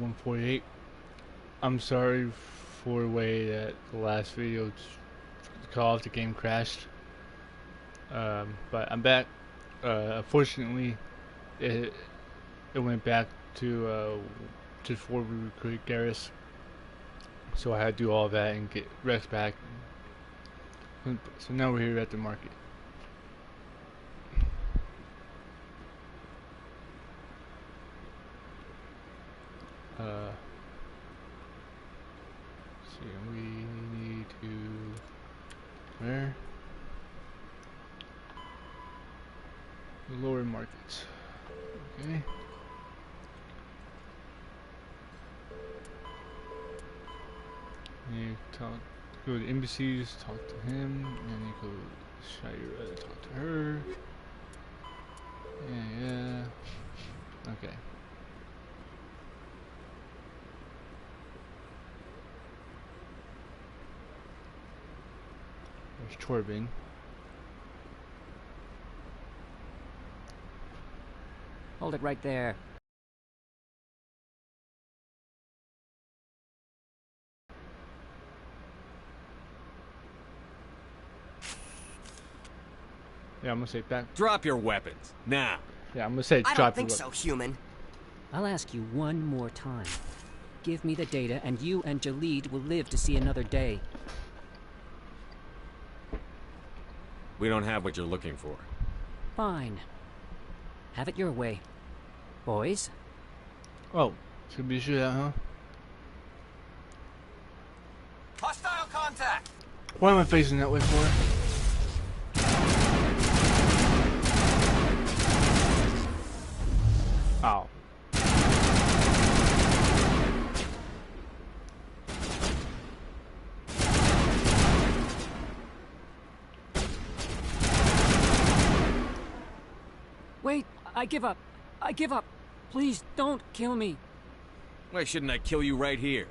148. I'm sorry for the way that the last video caused the game crashed. But I'm back. Unfortunately, it went back to just before we recruited Garrus, so I had to do all that and get Rex back. So now we're here at the market. See, we need to where? The lower markets. Okay. You talk, go to embassies, talk to him, and you go to Shira, talk to her. Yeah. Okay. There's Torben. Hold it right there. Yeah, I'm gonna say back. Drop your weapons, now. Yeah, I'm gonna say I drop don't think your so, human. I'll ask you one more time. Give me the data, and you and Jalid will live to see another day. We don't have what you're looking for. Fine. Have it your way. Boys? Oh, should be sure that, huh? Hostile contact! Why am I facing that way for? Ow. Wait, I give up. I give up. Please don't kill me. Why shouldn't I kill you right here?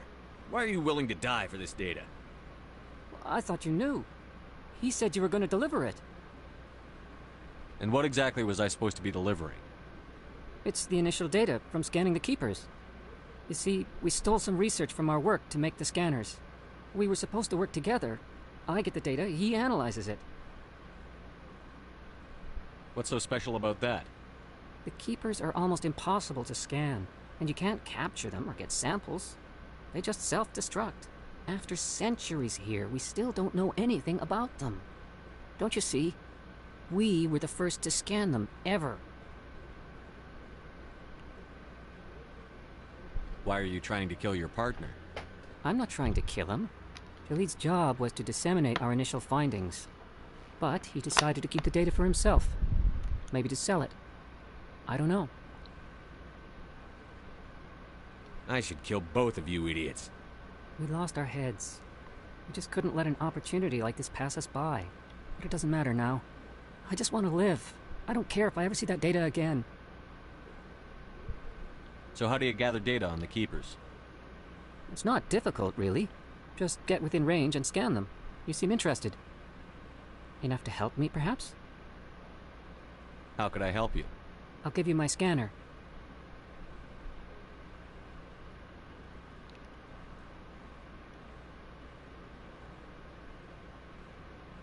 Why are you willing to die for this data? I thought you knew. He said you were going to deliver it. And what exactly was I supposed to be delivering? It's the initial data from scanning the Keepers. You see, we stole some research from our work to make the scanners. We were supposed to work together. I get the data, he analyzes it. What's so special about that? The Keepers are almost impossible to scan, and you can't capture them or get samples. They just self-destruct. After centuries here, we still don't know anything about them. Don't you see? We were the first to scan them, ever. Why are you trying to kill your partner? I'm not trying to kill him. Jalid's job was to disseminate our initial findings. But he decided to keep the data for himself. Maybe to sell it. I don't know. I should kill both of you idiots. We lost our heads. We just couldn't let an opportunity like this pass us by. But it doesn't matter now. I just want to live. I don't care if I ever see that data again. So how do you gather data on the Keepers? It's not difficult, really. Just get within range and scan them. You seem interested. Enough to help me, perhaps? How could I help you? I'll give you my scanner.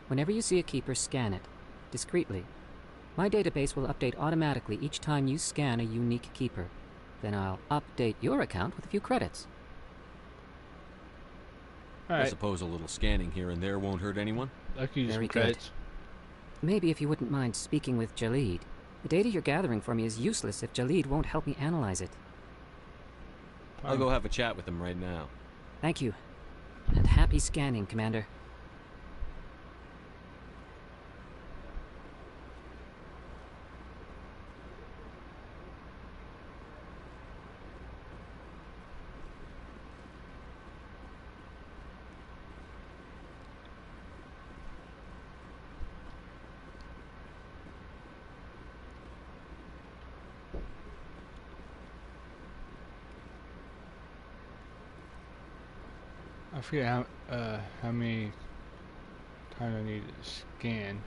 Whenever you see a Keeper, scan it. Discreetly. My database will update automatically each time you scan a unique Keeper. Then I'll update your account with a few credits. I suppose a little scanning here and there won't hurt anyone? I could use Very some credits. good. Maybe if you wouldn't mind speaking with Jalid. The data you're gathering for me is useless if Jalid won't help me analyze it. I'll go have a chat with him right now. Thank you. And happy scanning, Commander. I forget how many times I need to scan.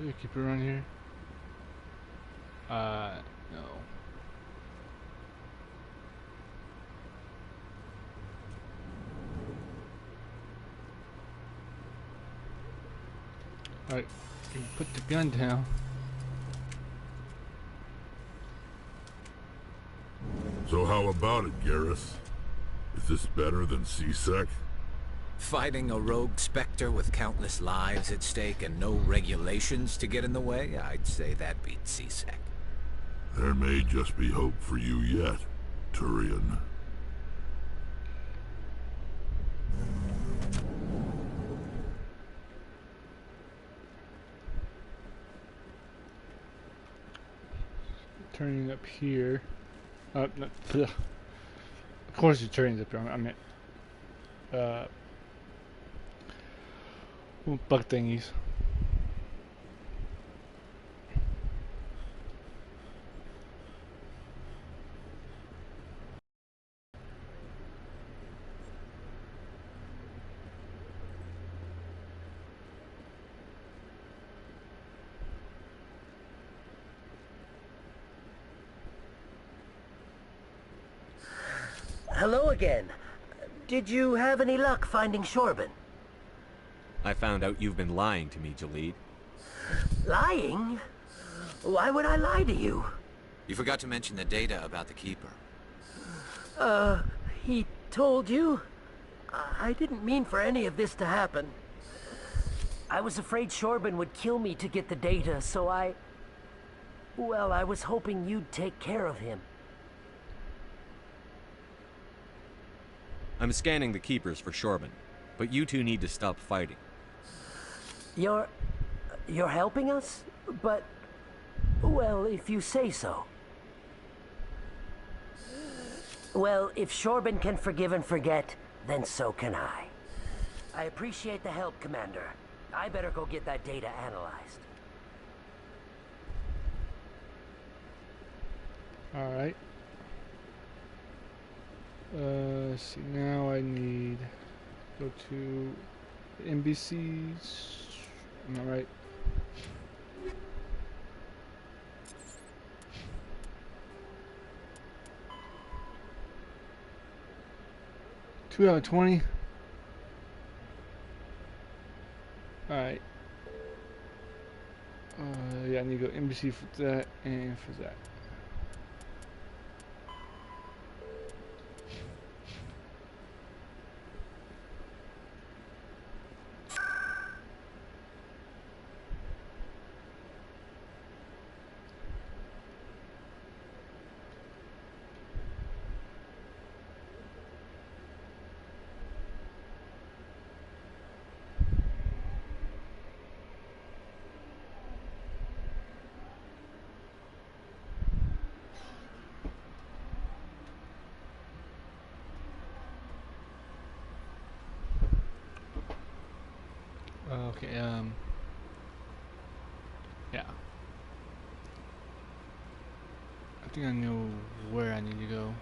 we keep it around here? No. Alright, put the gun down. So how about it, Garrus? Is this better than C-Sec? Fighting a rogue Spectre with countless lives at stake and no regulations to get in the way? I'd say that beats C-Sec. There may just be hope for you yet, Turian. Turning up here. No, of course it's turning up here. I meant bug thingies. Hello again. Did you have any luck finding Shorban? I found out you've been lying to me, Jalid. Lying? Why would I lie to you? You forgot to mention the data about the Keeper. He told you? I didn't mean for any of this to happen. I was afraid Shorban would kill me to get the data, so well, I was hoping you'd take care of him. I'm scanning the Keepers for Shorban, but you two need to stop fighting. You're helping us? But, well, if you say so. Well, if Shorban can forgive and forget, then so can I. I appreciate the help, Commander. I better go get that data analyzed. Alright. See, now I need go to the NBCs. Am I right? Two out of 20. Alright. Yeah, I need to go NBC for that and for that. Okay, yeah. I think I know where I need to go.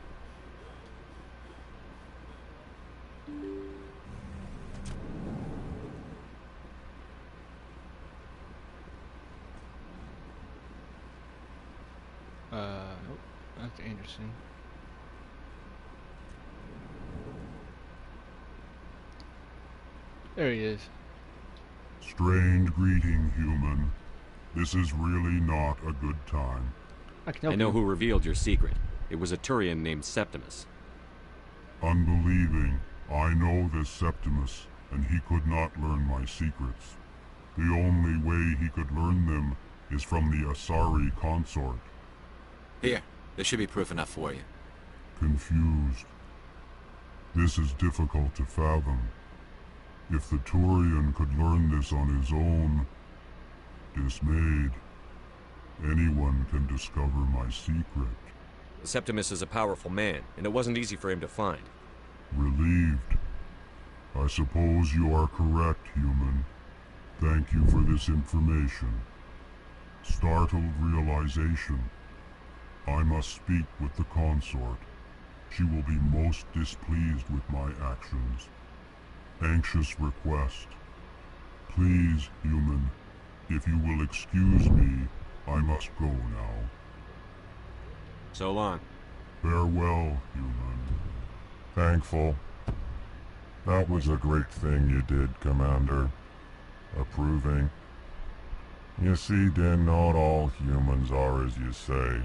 Nope, that's interesting. There he is. Strange greeting, human. This is really not a good time. I can help I know you. who revealed your secret. It was a Turian named Septimus. Unbelieving, I know this Septimus, and he could not learn my secrets. The only way he could learn them is from the Asari consort. Here, this should be proof enough for you. Confused. This is difficult to fathom. If the Turian could learn this on his own, dismayed, anyone can discover my secret. Septimus is a powerful man, and it wasn't easy for him to find. Relieved. I suppose you are correct, human. Thank you for this information. Startled realization. I must speak with the consort. She will be most displeased with my actions. Anxious request. Please, human, If you will excuse me, I must go now. So long. Farewell, human. Thankful. That was a great thing you did, Commander. Approving. You see, then, not all humans are as you say.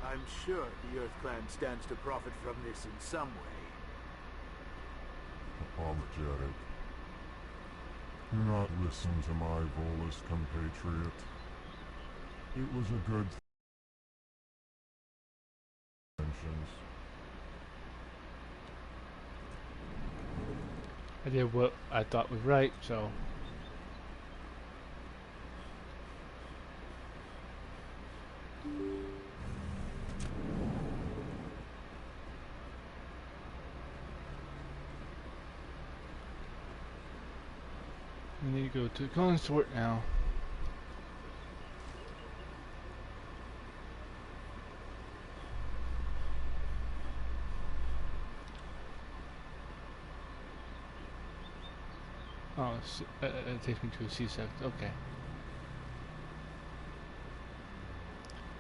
I'm sure the Earth Clan stands to profit from this in some way. Apologetic. Do not listen to my Volus compatriot. It was a good intentions. I did what I thought was right, so. We need to go to the consort now. Oh, it takes me to a C-section. Okay.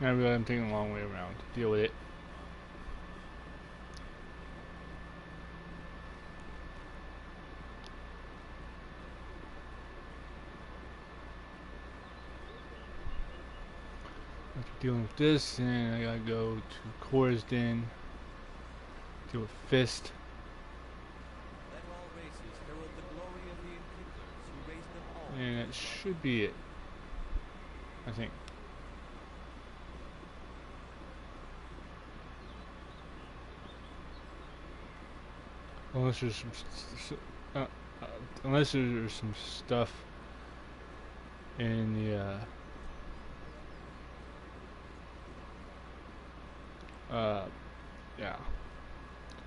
Now I realize I'm taking a long way around. Deal with it. After dealing with this, and I gotta go to Cora's Den. Deal with Fist. Let all races herald the glory of the Inquisitors who raised them all. And that should be it. I think. Unless there's unless there's some stuff in the yeah,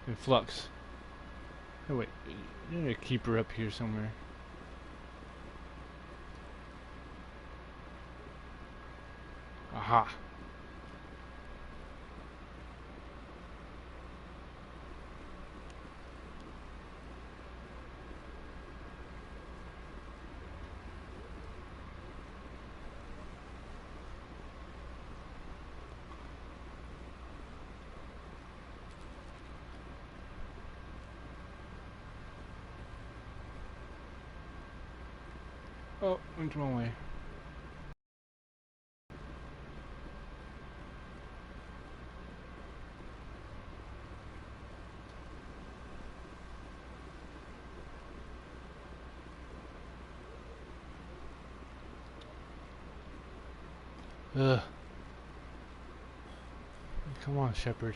in Flux. Oh wait, you need a keeper up here somewhere. Aha. Oh, went the wrong way. Ugh. Come on, Shepard.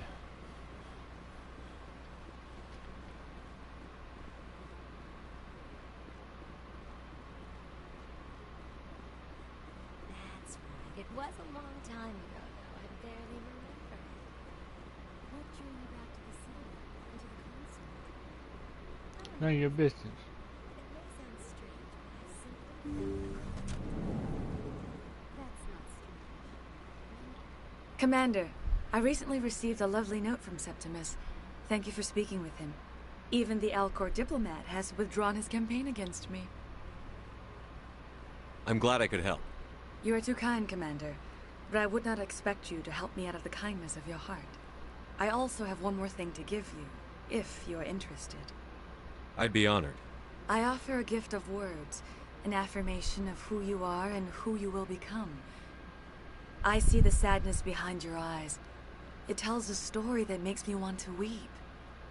That's right. It was a long time ago, though. I barely remember. What drew you back to the city and to the console? None of your business. It may sound strange, but I simply That's not strange. Commander, I recently received a lovely note from Septimus. Thank you for speaking with him. Even the Alcor diplomat has withdrawn his campaign against me. I'm glad I could help. You are too kind, Commander, but I would not expect you to help me out of the kindness of your heart. I also have one more thing to give you, if you are interested. I'd be honored. I offer a gift of words, an affirmation of who you are and who you will become. I see the sadness behind your eyes. It tells a story that makes me want to weep.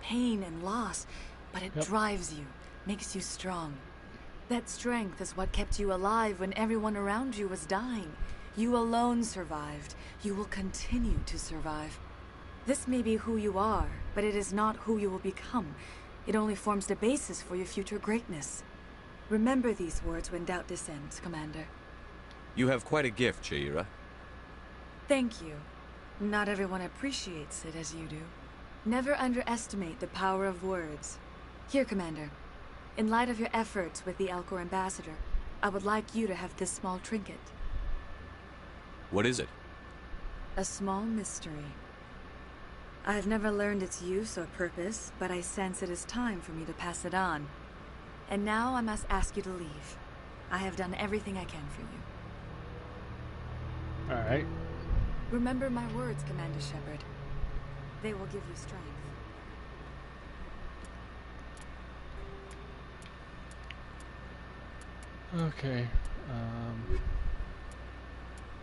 Pain and loss, but it drives you, makes you strong. That strength is what kept you alive when everyone around you was dying. You alone survived. You will continue to survive. This may be who you are, but it is not who you will become. It only forms the basis for your future greatness. Remember these words when doubt descends, Commander. You have quite a gift, Shaira. Thank you. Not everyone appreciates it as you do. Never underestimate the power of words. Here, Commander. In light of your efforts with the Alcor ambassador, I would like you to have this small trinket. What is it? A small mystery. I have never learned its use or purpose, but I sense it is time for me to pass it on. And now I must ask you to leave. I have done everything I can for you. Alright. Remember my words, Commander Shepard. They will give you strength. Okay.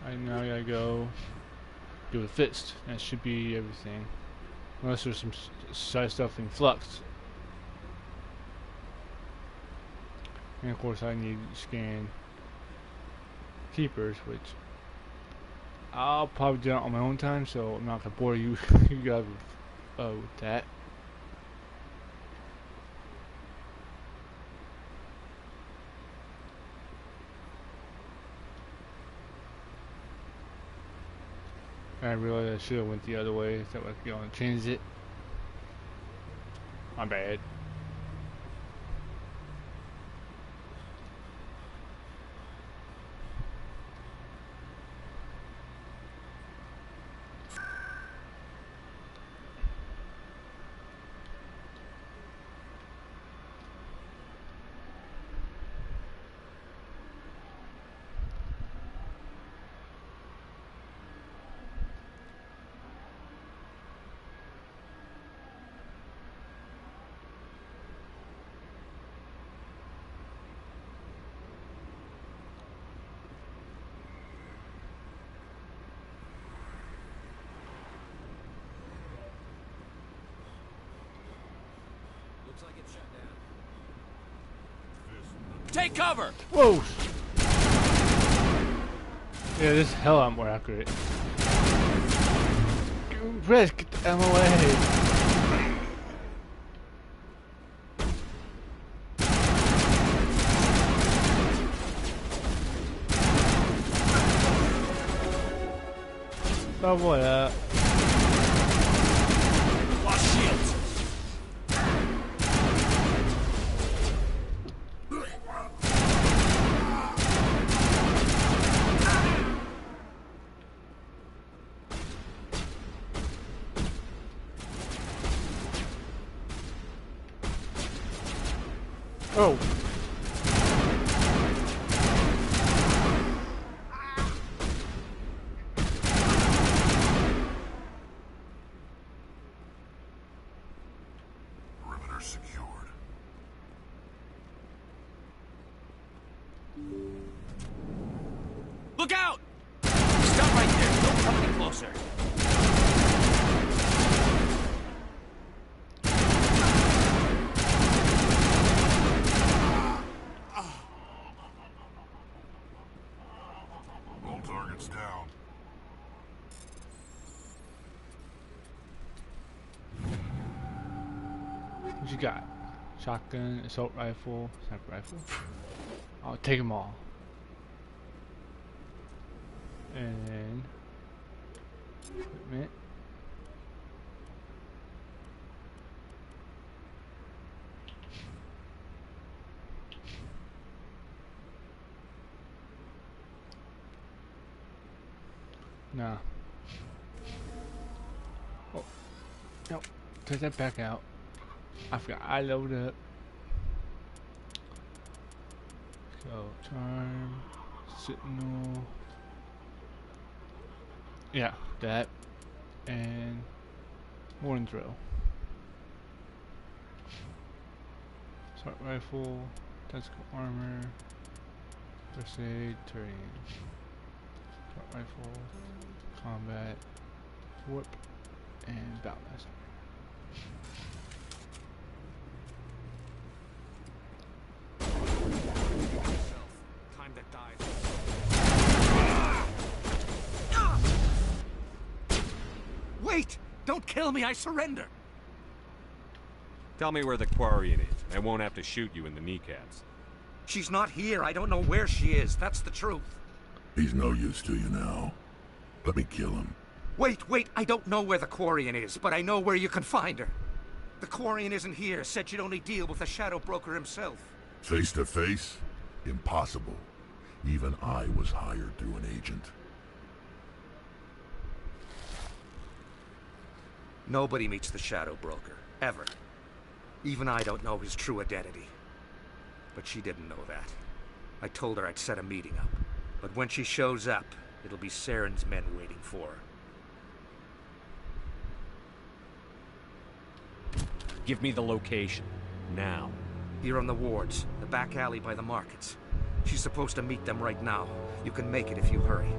I now gotta go do a fist. That should be everything. Unless there's some side stuff in flux. And of course I need to scan keepers, which I'll probably do it on my own time, so I'm not gonna bore you you guys with that. I realized I should have went the other way, so I could go and change it. My bad. Looks like it's shut down. Take cover! Whoa! Yeah, this is hell lot more accurate. Chris, get the MOA! Oh boy, Lost shields! oh! Perimeter secured. Look out! Stop right there. Don't come any closer. All targets down. What you got? Shotgun, assault rifle, sniper rifle. I'll take them all. And then equipment. Nah. Oh, no. Take that back out. I forgot I loaded up. So, charm, sentinel. Yeah, that. And morning drill. Assault rifle, tactical armor, first aid, terrain. Assault rifle, combat, warp, and ballast. Time to die. Wait! Don't kill me, I surrender! Tell me where the Quarian is. I won't have to shoot you in the kneecaps. She's not here, I don't know where she is, that's the truth. He's no use to you now. Let me kill him. Wait, I don't know where the Quarian is, but I know where you can find her. The Quarian isn't here, said you'd only deal with the Shadow Broker himself. Face to face? Impossible. Even I was hired through an agent. Nobody meets the Shadow Broker, ever. Even I don't know his true identity. But she didn't know that. I told her I'd set a meeting up. But when she shows up, it'll be Saren's men waiting for her. Give me the location. Now. Here on the wards, the back alley by the markets. She's supposed to meet them right now. You can make it if you hurry.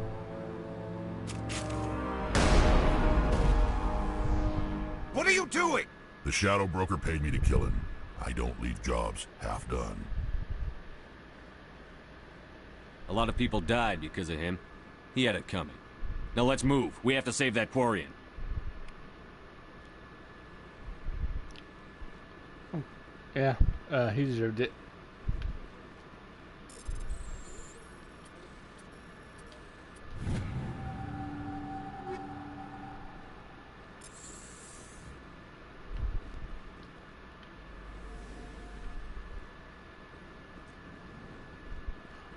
What are you doing? The Shadow Broker paid me to kill him. I don't leave jobs half done. A lot of people died because of him. He had it coming. Now let's move. We have to save that Quarian. Yeah, he deserved it.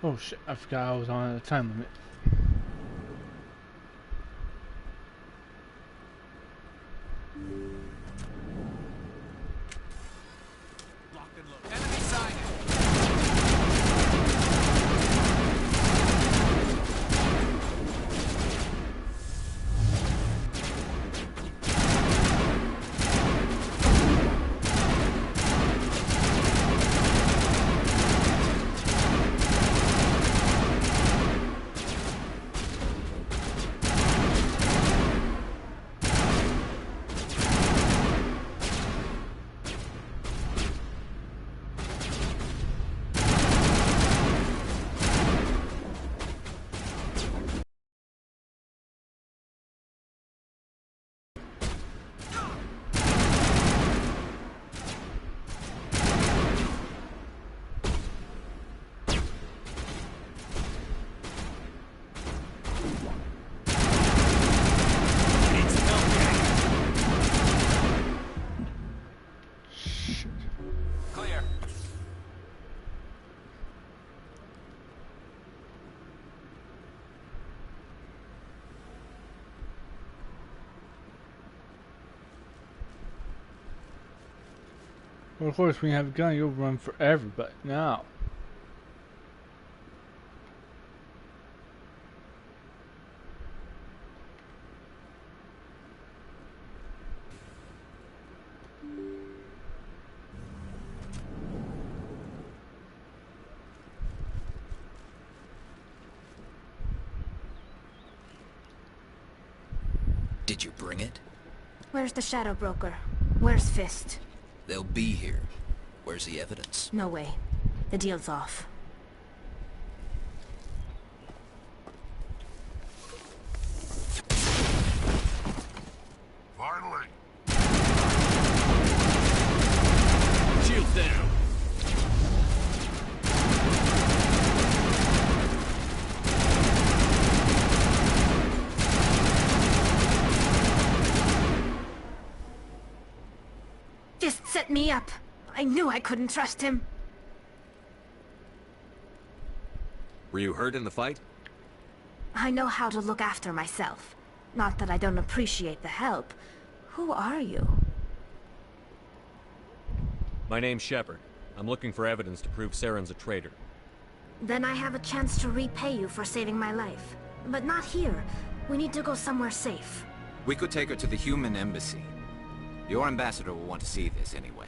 Oh shit, I forgot I was on a time limit. Well, of course, when you have a gun, you'll run forever, but now. Did you bring it? Where's the Shadow Broker? Where's Fist? They'll be here. Where's the evidence? No way. The deal's off. Finally! Shields down! Fist set me up. I knew I couldn't trust him. Were you hurt in the fight? I know how to look after myself. Not that I don't appreciate the help. Who are you? My name's Shepard. I'm looking for evidence to prove Saren's a traitor. Then I have a chance to repay you for saving my life. But not here. We need to go somewhere safe. We could take her to the human embassy. Your ambassador will want to see this anyway.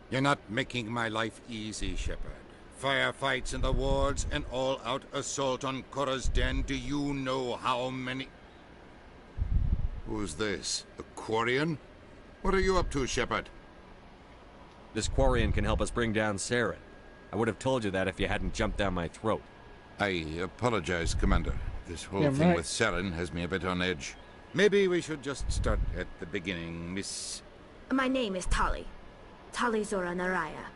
You're not making my life easy, Shepard. Firefights in the wards, an all-out assault on Korra's den. Do you know how many... Who's this? A Quarian? What are you up to, Shepard? This Quarian can help us bring down Saren. I would have told you that if you hadn't jumped down my throat. I apologize, Commander. This whole Yeah, thing right. with Saren has me a bit on edge. Maybe we should just start at the beginning, Miss... My name is Tali. Tali Zora Naraya.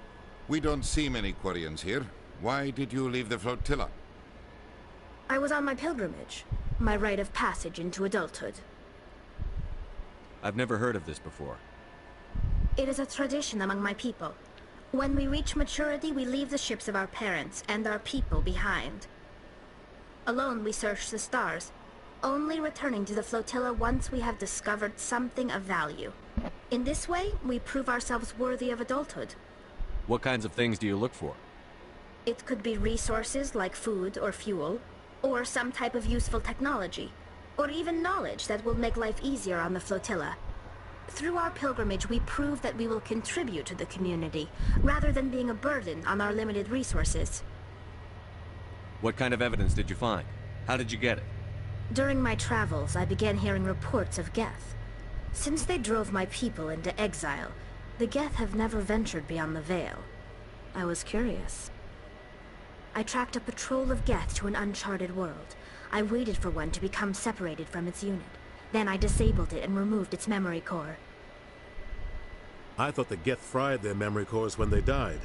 We don't see many Quarians here. Why did you leave the flotilla? I was on my pilgrimage. My rite of passage into adulthood. I've never heard of this before. It is a tradition among my people. When we reach maturity, we leave the ships of our parents and our people behind. Alone, we search the stars. only returning to the flotilla once we have discovered something of value. In this way, we prove ourselves worthy of adulthood. What kinds of things do you look for? It could be resources like food or fuel, or some type of useful technology, or even knowledge that will make life easier on the flotilla. Through our pilgrimage, we prove that we will contribute to the community, rather than being a burden on our limited resources. What kind of evidence did you find? How did you get it? During my travels, I began hearing reports of Geth. Since they drove my people into exile, the Geth have never ventured beyond the Veil. I was curious. I tracked a patrol of Geth to an uncharted world. I waited for one to become separated from its unit. Then I disabled it and removed its memory core. I thought the Geth fried their memory cores when they died.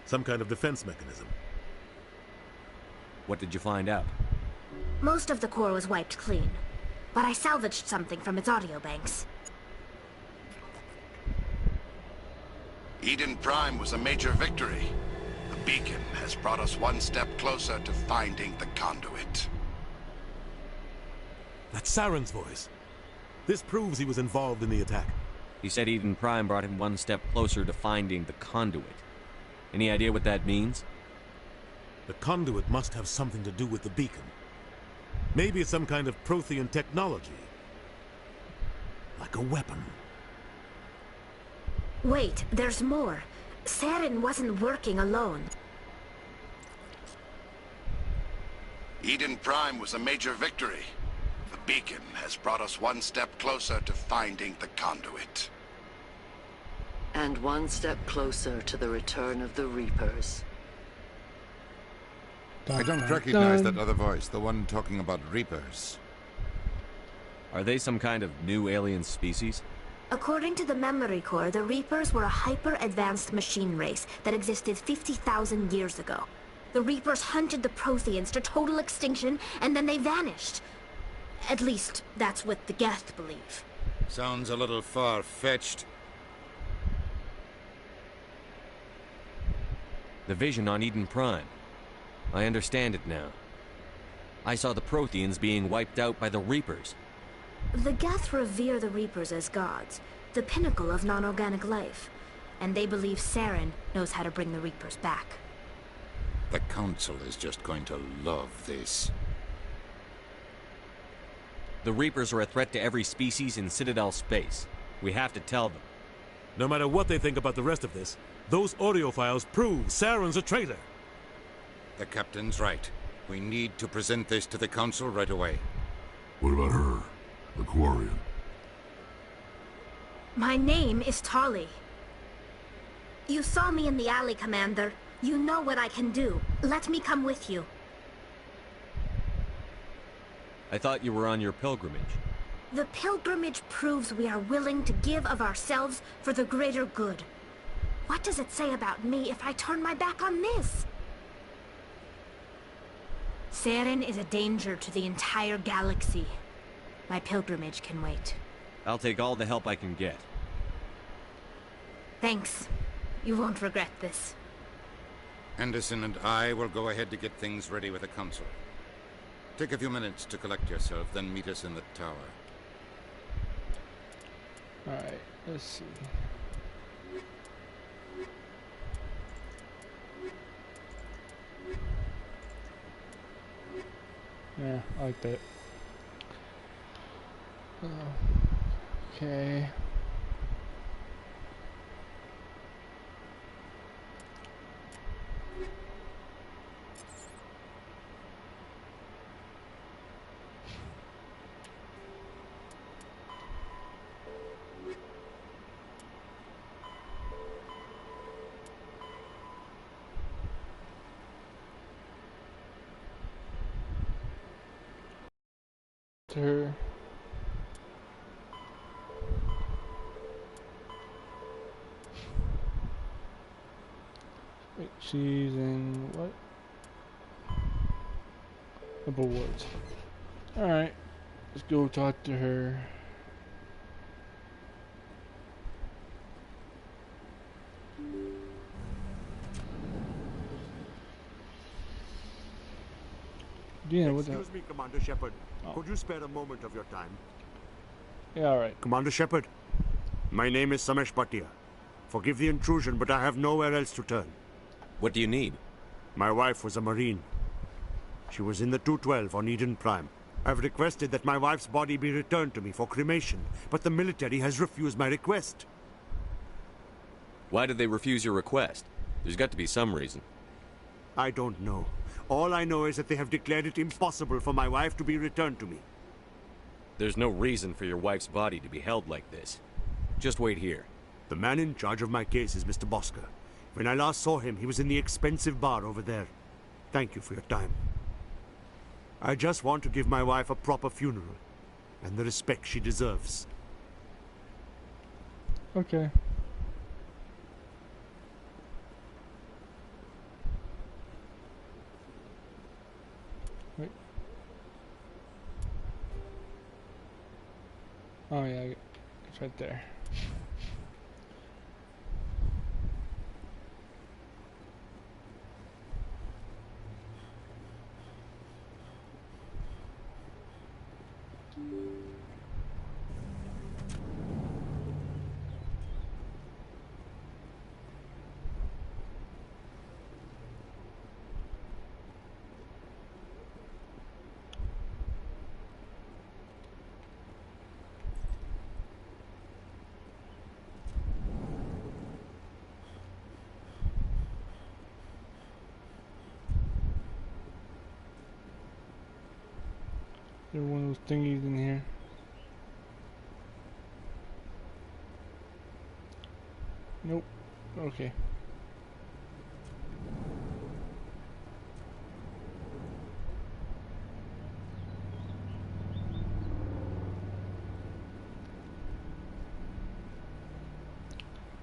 Some kind of defense mechanism. What did you find out? Most of the core was wiped clean, but I salvaged something from its audio banks. Eden Prime was a major victory. The beacon has brought us one step closer to finding the conduit. That's Saren's voice. This proves he was involved in the attack. He said Eden Prime brought him one step closer to finding the conduit. Any idea what that means? The conduit must have something to do with the beacon. Maybe it's some kind of Prothean technology. Like a weapon. Wait, there's more. Saren wasn't working alone. Eden Prime was a major victory. The beacon has brought us one step closer to finding the conduit. And one step closer to the return of the Reapers. I don't recognize that other voice, the one talking about Reapers. Are they some kind of new alien species? According to the memory core, the Reapers were a hyper-advanced machine race that existed 50,000 years ago. The Reapers hunted the Protheans to total extinction, and then they vanished. At least, that's what the Geth believe. Sounds a little far-fetched. The vision on Eden Prime. I understand it now. I saw the Protheans being wiped out by the Reapers. The Geth revere the Reapers as gods, the pinnacle of non-organic life, and they believe Saren knows how to bring the Reapers back. The Council is just going to love this. The Reapers are a threat to every species in Citadel space. We have to tell them. No matter what they think about the rest of this, those audio files prove Saren's a traitor. The Captain's right. We need to present this to the Council right away. What about her? The Quarian? My name is Tali. You saw me in the alley, Commander. You know what I can do. Let me come with you. I thought you were on your pilgrimage. The pilgrimage proves we are willing to give of ourselves for the greater good. What does it say about me if I turn my back on this? Saren is a danger to the entire galaxy. My pilgrimage can wait. I'll take all the help I can get. Thanks. You won't regret this. Anderson and I will go ahead to get things ready with the Council. Take a few minutes to collect yourself, then meet us in the tower. Alright, let's see. Yeah, I like that. Okay. Her. Wait, she's in what? Awards. Alright, let's go talk to her. Yeah, what the hell? Excuse me, Commander Shepard. Oh. Could you spare a moment of your time? Yeah, alright. Commander Shepard, my name is Samesh Bhatia. Forgive the intrusion, but I have nowhere else to turn. What do you need? My wife was a Marine. She was in the 212 on Eden Prime. I've requested that my wife's body be returned to me for cremation, but the military has refused my request. Why did they refuse your request? There's got to be some reason. I don't know. All I know is that they have declared it impossible for my wife to be returned to me. There's no reason for your wife's body to be held like this. Just wait here. The man in charge of my case is Mr. Bosker. When I last saw him, he was in the expensive bar over there. Thank you for your time. I just want to give my wife a proper funeral, and the respect she deserves. Okay. Wait. Oh yeah, it's right there. There's one of those thingies in here. Nope. Okay.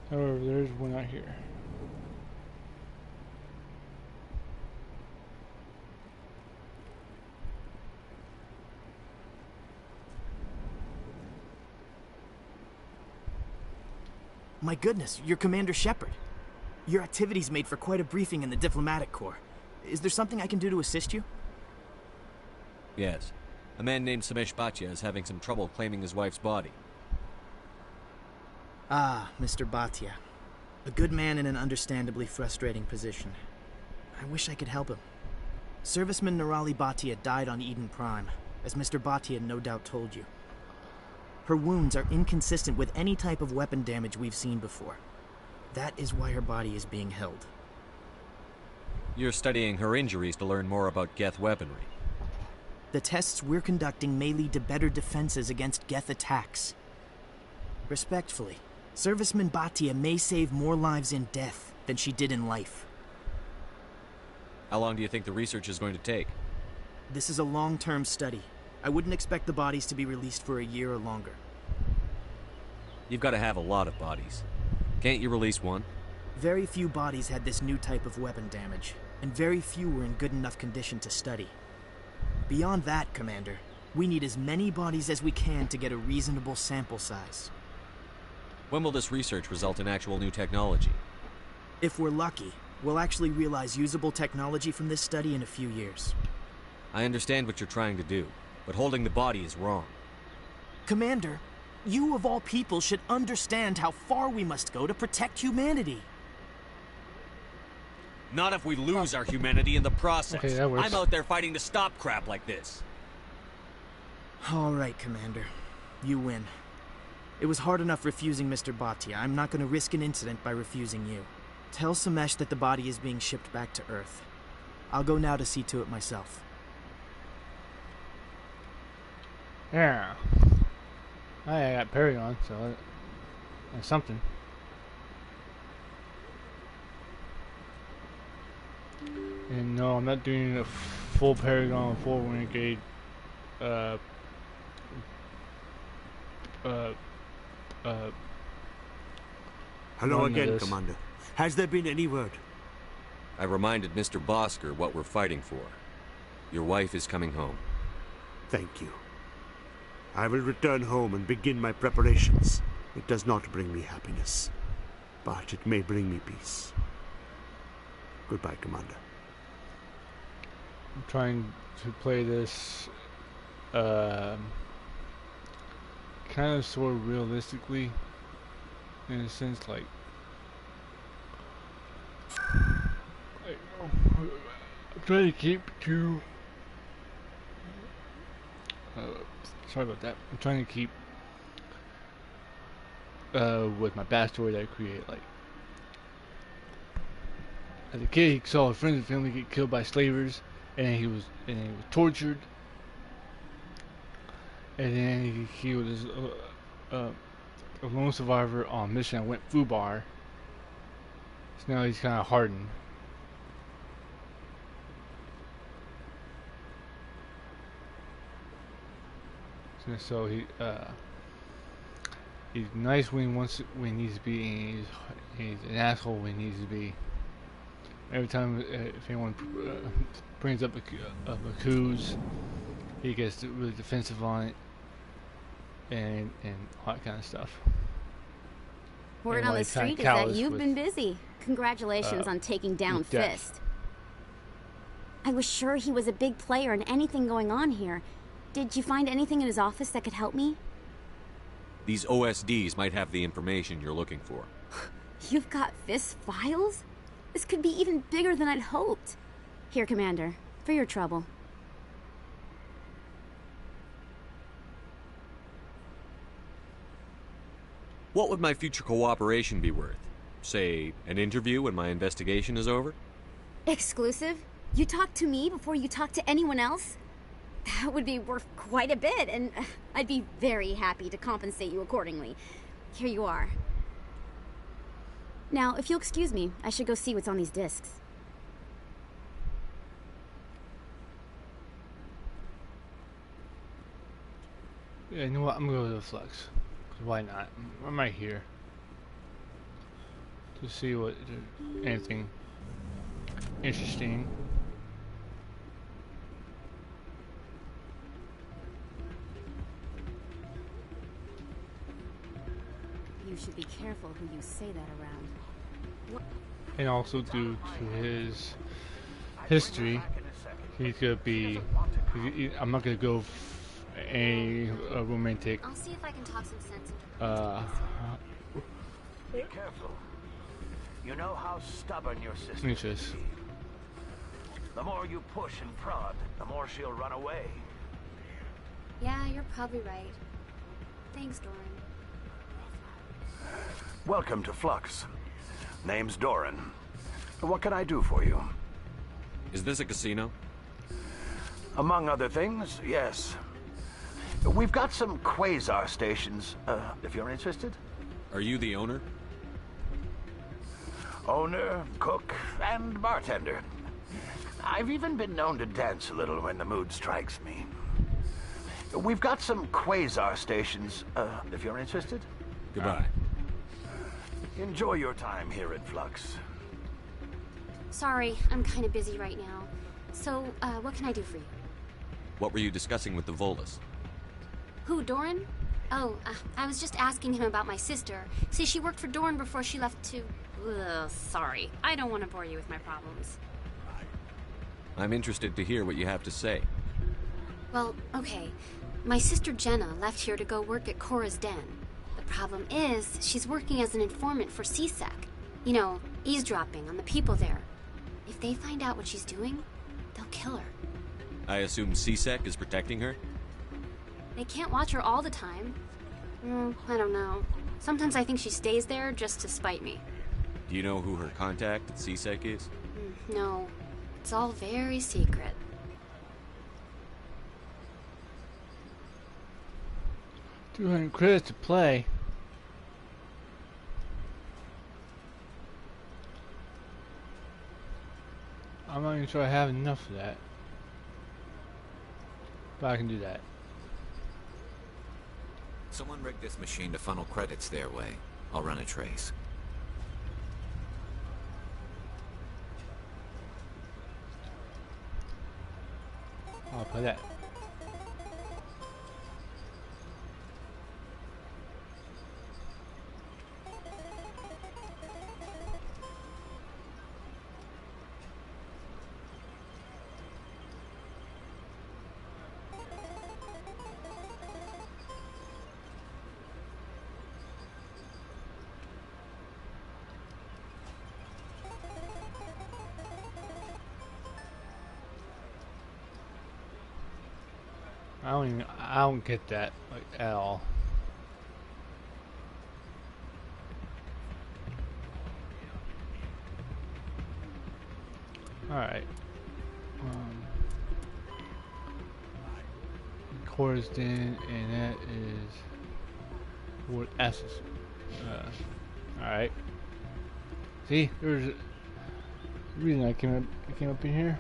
However, there is one out here. My goodness, you're Commander Shepard. Your activities made for quite a briefing in the Diplomatic Corps. Is there something I can do to assist you? Yes. A man named Samesh Bhatia is having some trouble claiming his wife's body. Ah, Mr. Bhatia. A good man in an understandably frustrating position. I wish I could help him. Serviceman Nirali Bhatia died on Eden Prime, as Mr. Bhatia no doubt told you. Her wounds are inconsistent with any type of weapon damage we've seen before. That is why her body is being held. You're studying her injuries to learn more about Geth weaponry. The tests we're conducting may lead to better defenses against Geth attacks. Respectfully, Serviceman Bhatia may save more lives in death than she did in life. How long do you think the research is going to take? This is a long-term study. I wouldn't expect the bodies to be released for a year or longer. You've got to have a lot of bodies. Can't you release one? Very few bodies had this new type of weapon damage, and very few were in good enough condition to study. Beyond that, Commander, we need as many bodies as we can to get a reasonable sample size. When will this research result in actual new technology? If we're lucky, we'll actually realize usable technology from this study in a few years. I understand what you're trying to do, but holding the body is wrong. Commander, you of all people should understand how far we must go to protect humanity. Not if we lose our humanity in the process. Okay, that works. I'm out there fighting to stop crap like this. All right, Commander. You win. It was hard enough refusing Mr. Bhatia. I'm not going to risk an incident by refusing you. Tell Samesh that the body is being shipped back to Earth. I'll go now to see to it myself. Yeah. I got Perry on, so that's something. And no, I'm not doing a full Paragon, full Renegade, Hello again, Commander. Has there been any word? I reminded Mr. Bosker what we're fighting for. Your wife is coming home. Thank you. I will return home and begin my preparations. It does not bring me happiness, but it may bring me peace. Goodbye, Commander. I'm trying to play this kind of sort of realistically, in a sense, like I'm trying to keep to sorry about that. I'm trying to keep with my backstory that I create. Like, as a kid, he saw his friends and family get killed by slavers, and then he was tortured, and then he was a lone survivor on a mission that went FUBAR. So now he's kind of hardened. So he's nice when he needs to be, and he's an asshole when he needs to be. Every time if anyone brings up a cause, he gets really defensive on it, and all that kind of stuff. Word on the street is that you've been busy. Congratulations on taking down Fist. I was sure he was a big player in anything going on here. Did you find anything in his office that could help me? These OSDs might have the information you're looking for. You've got Fist's files? This could be even bigger than I'd hoped. Here, Commander, for your trouble. What would my future cooperation be worth? Say, an interview when my investigation is over? Exclusive? You talk to me before you talk to anyone else? That would be worth quite a bit, and I'd be very happy to compensate you accordingly. Here you are. Now, if you'll excuse me, I should go see what's on these discs. Yeah, you know what? I'm gonna go to the Flux. 'Cause why not? I'm right here to see what anything interesting. You should be careful who you say that around. And also due to his history, he's gonna be. I'm not gonna go a romantic. I'll see if I can talk some sense into Be careful. You know how stubborn your sister interest. is. The more you push and prod, the more she'll run away. Yeah, you're probably right. Thanks, Doran. Welcome to Flux. Name's Doran. What can I do for you? Is this a casino? Among other things, yes. We've got some quasar stations, if you're interested. Are you the owner? Owner, cook, and bartender. I've even been known to dance a little when the mood strikes me. We've got some quasar stations, if you're interested. Goodbye. Enjoy your time here at Flux. Sorry, I'm kind of busy right now. So, what can I do for you? What were you discussing with the Volus? Who, Doran? Oh, I was just asking him about my sister. See, she worked for Doran before she left to... Ugh, sorry. I don't want to bore you with my problems. I'm interested to hear what you have to say. Well, okay. My sister Jenna left here to go work at Cora's Den. The problem is, she's working as an informant for CSEC. You know, eavesdropping on the people there. If they find out what she's doing, they'll kill her. I assume CSEC is protecting her? They can't watch her all the time. I don't know. Sometimes I think she stays there just to spite me. Do you know who her contact at CSEC is? No. It's all very secret. $200 credits to play. I'm not even sure I have enough of that. But I can do that. Someone rigged this machine to funnel credits their way. I'll run a trace. I'll play that. I don't get that like at all. All right. Cora's Den, and that is what S's. All right. See, there's a reason I came up in here.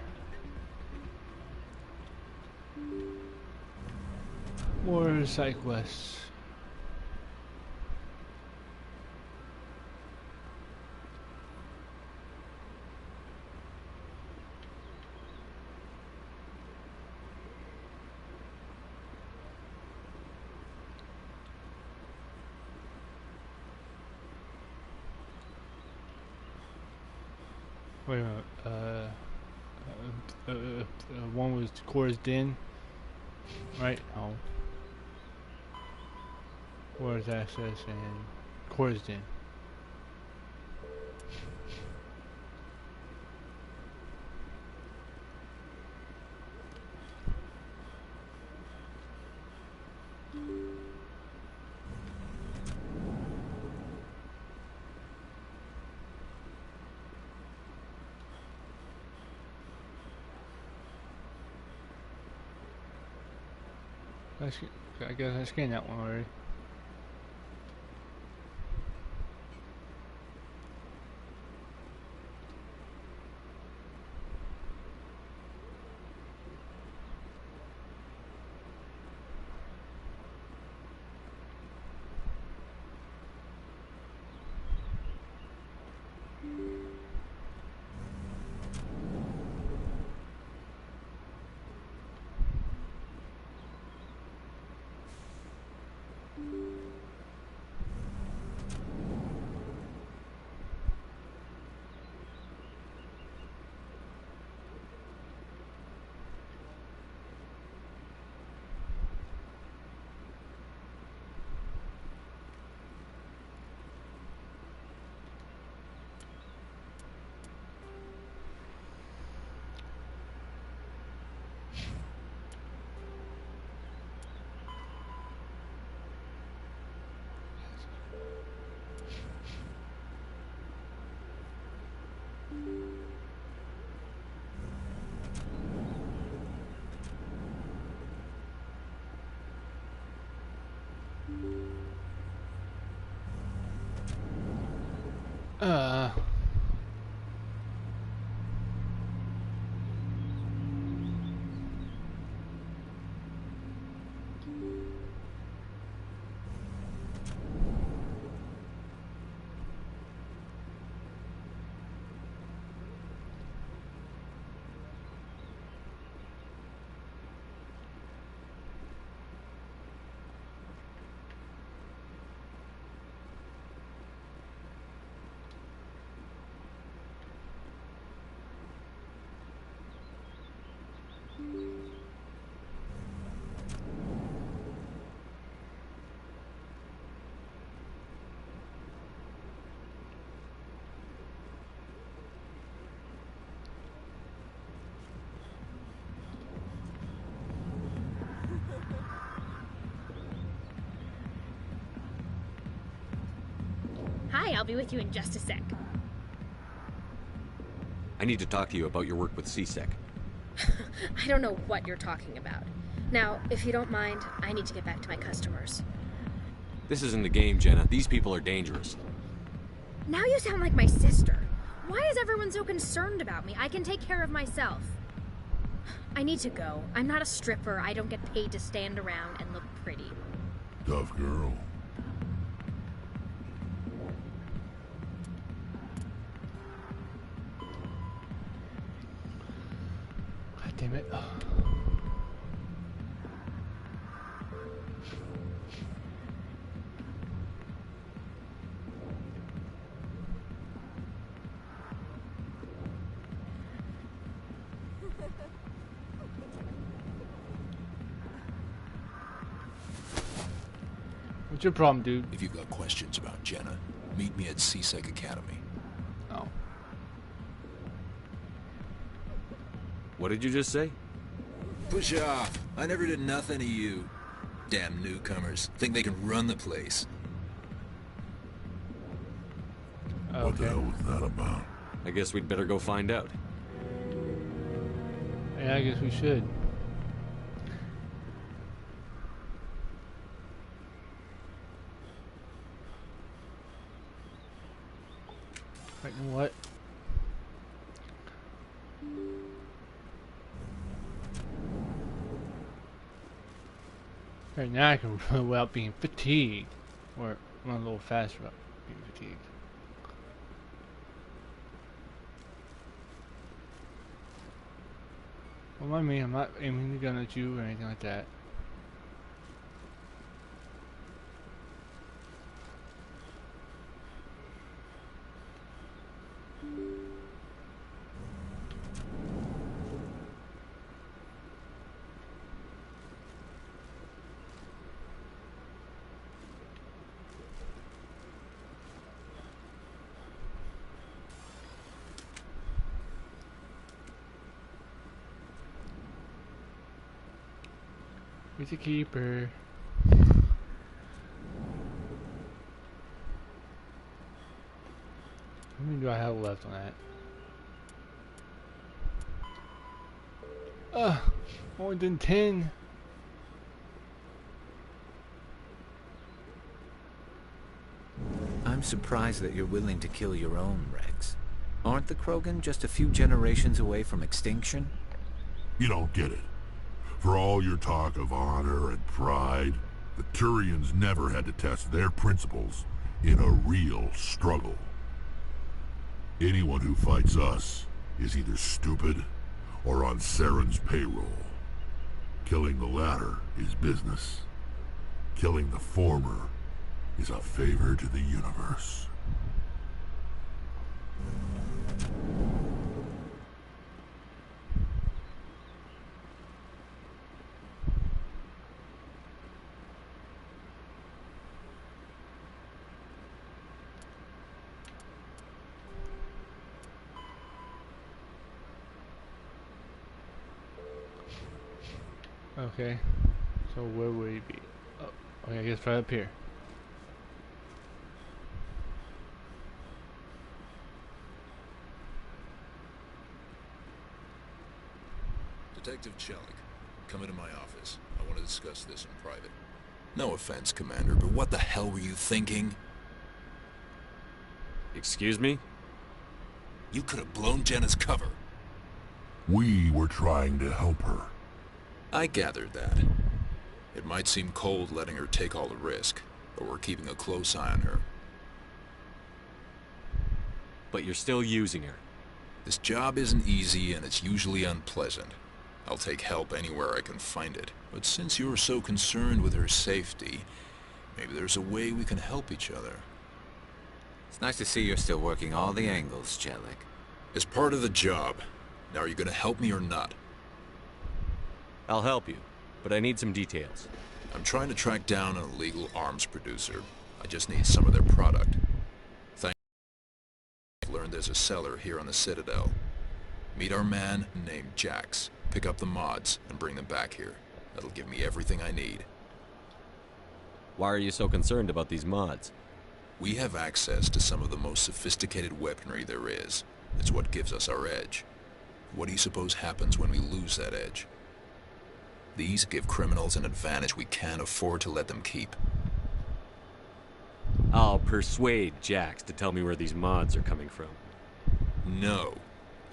More side quests. Wait a minute. One was Cora's Den, right? Oh. Cora's Access and Cora's Den. I guess I scanned that one already. Hi, I'll be with you in just a sec. I need to talk to you about your work with CSEC. I don't know what you're talking about. Now, if you don't mind, I need to get back to my customers. This isn't a game, Jenna. These people are dangerous. Now you sound like my sister. Why is everyone so concerned about me? I can take care of myself. I need to go. I'm not a stripper. I don't get paid to stand around and look pretty. Tough girl. God damn it. What's your problem, dude? If you've got questions about Jenna, meet me at CSEC Academy. Oh. What did you just say? Push off. I never did nothing to you. Damn newcomers. Think they can run the place. What the hell was that about? I guess we'd better go find out. Yeah, I guess we should. Right, you know what? Right now I can run without being fatigued. Or run a little faster without being fatigued. Well, I mean, I'm not aiming the gun at you or anything like that. He's a keeper. How many do I have left on that? More than 10. I'm surprised that you're willing to kill your own, Rex. Aren't the Krogan just a few generations away from extinction? You don't get it. For all your talk of honor and pride, the Turians never had to test their principles in a real struggle. Anyone who fights us is either stupid or on Saren's payroll. Killing the latter is business. Killing the former is a favor to the universe. Okay, so where would he be? Oh, okay, I guess right up here. Detective Chelik, come into my office. I want to discuss this in private. No offense, Commander, but what the hell were you thinking? Excuse me? You could have blown Jenna's cover. We were trying to help her. I gathered that. It might seem cold letting her take all the risk, but we're keeping a close eye on her. But you're still using her. This job isn't easy and it's usually unpleasant. I'll take help anywhere I can find it. But since you're so concerned with her safety, maybe there's a way we can help each other. It's nice to see you're still working all the angles, Chelik. It's part of the job. Now are you going to help me or not? I'll help you, but I need some details. I'm trying to track down an illegal arms producer. I just need some of their product. I've learned there's a seller here on the Citadel. Meet our man named Jax. Pick up the mods and bring them back here. That'll give me everything I need. Why are you so concerned about these mods? We have access to some of the most sophisticated weaponry there is. It's what gives us our edge. What do you suppose happens when we lose that edge? These give criminals an advantage we can't afford to let them keep. I'll persuade Jax to tell me where these mods are coming from. No.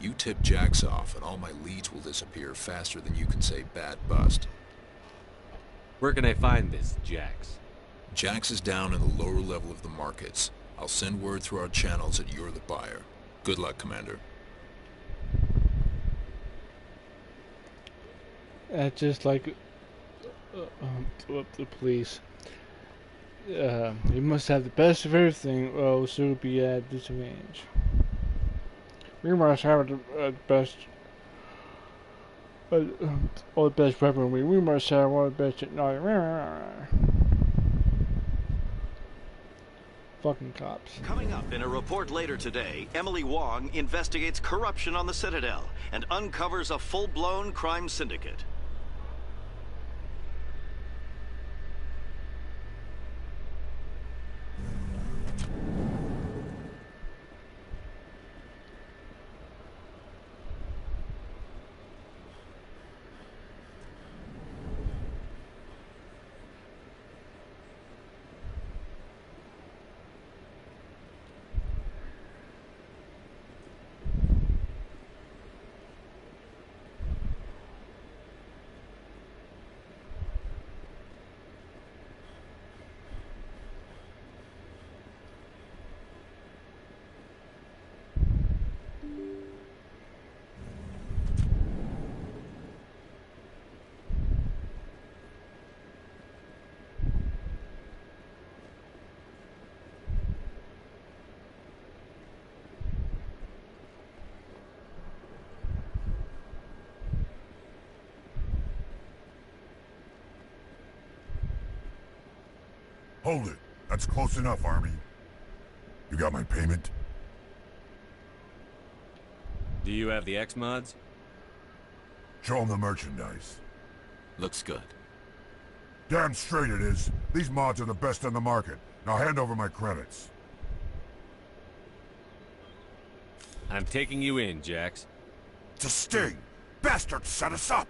You tip Jax off and all my leads will disappear faster than you can say bad bust. Where can I find this, Jax? Jax is down in the lower level of the markets. I'll send word through our channels that you're the buyer. Good luck, Commander. Just like the police. You must have the best of everything, or else you'll be at disadvantage. We must have the best, all the best weaponry. We must have all the best technology. Fucking cops. Coming up in a report later today, Emily Wong investigates corruption on the Citadel and uncovers a full-blown crime syndicate. Hold it. That's close enough, Army. You got my payment? Do you have the X-Mods? Show them the merchandise. Looks good. Damn straight it is. These mods are the best on the market. Now hand over my credits. I'm taking you in, Jax. It's a sting! Bastards set us up!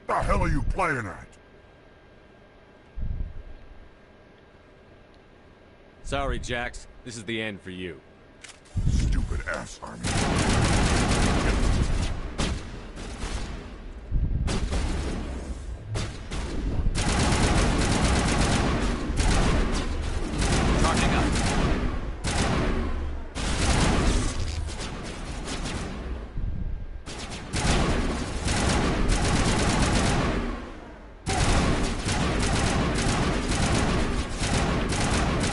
The hell are you playing at? Sorry, Jax. This is the end for you. Stupid ass Army. Charging up.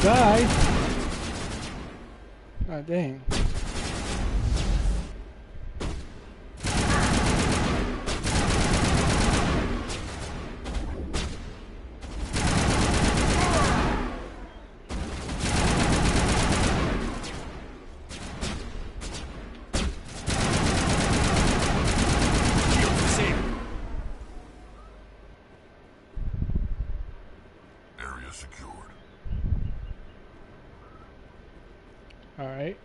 Die. God dang. Area secured. All right.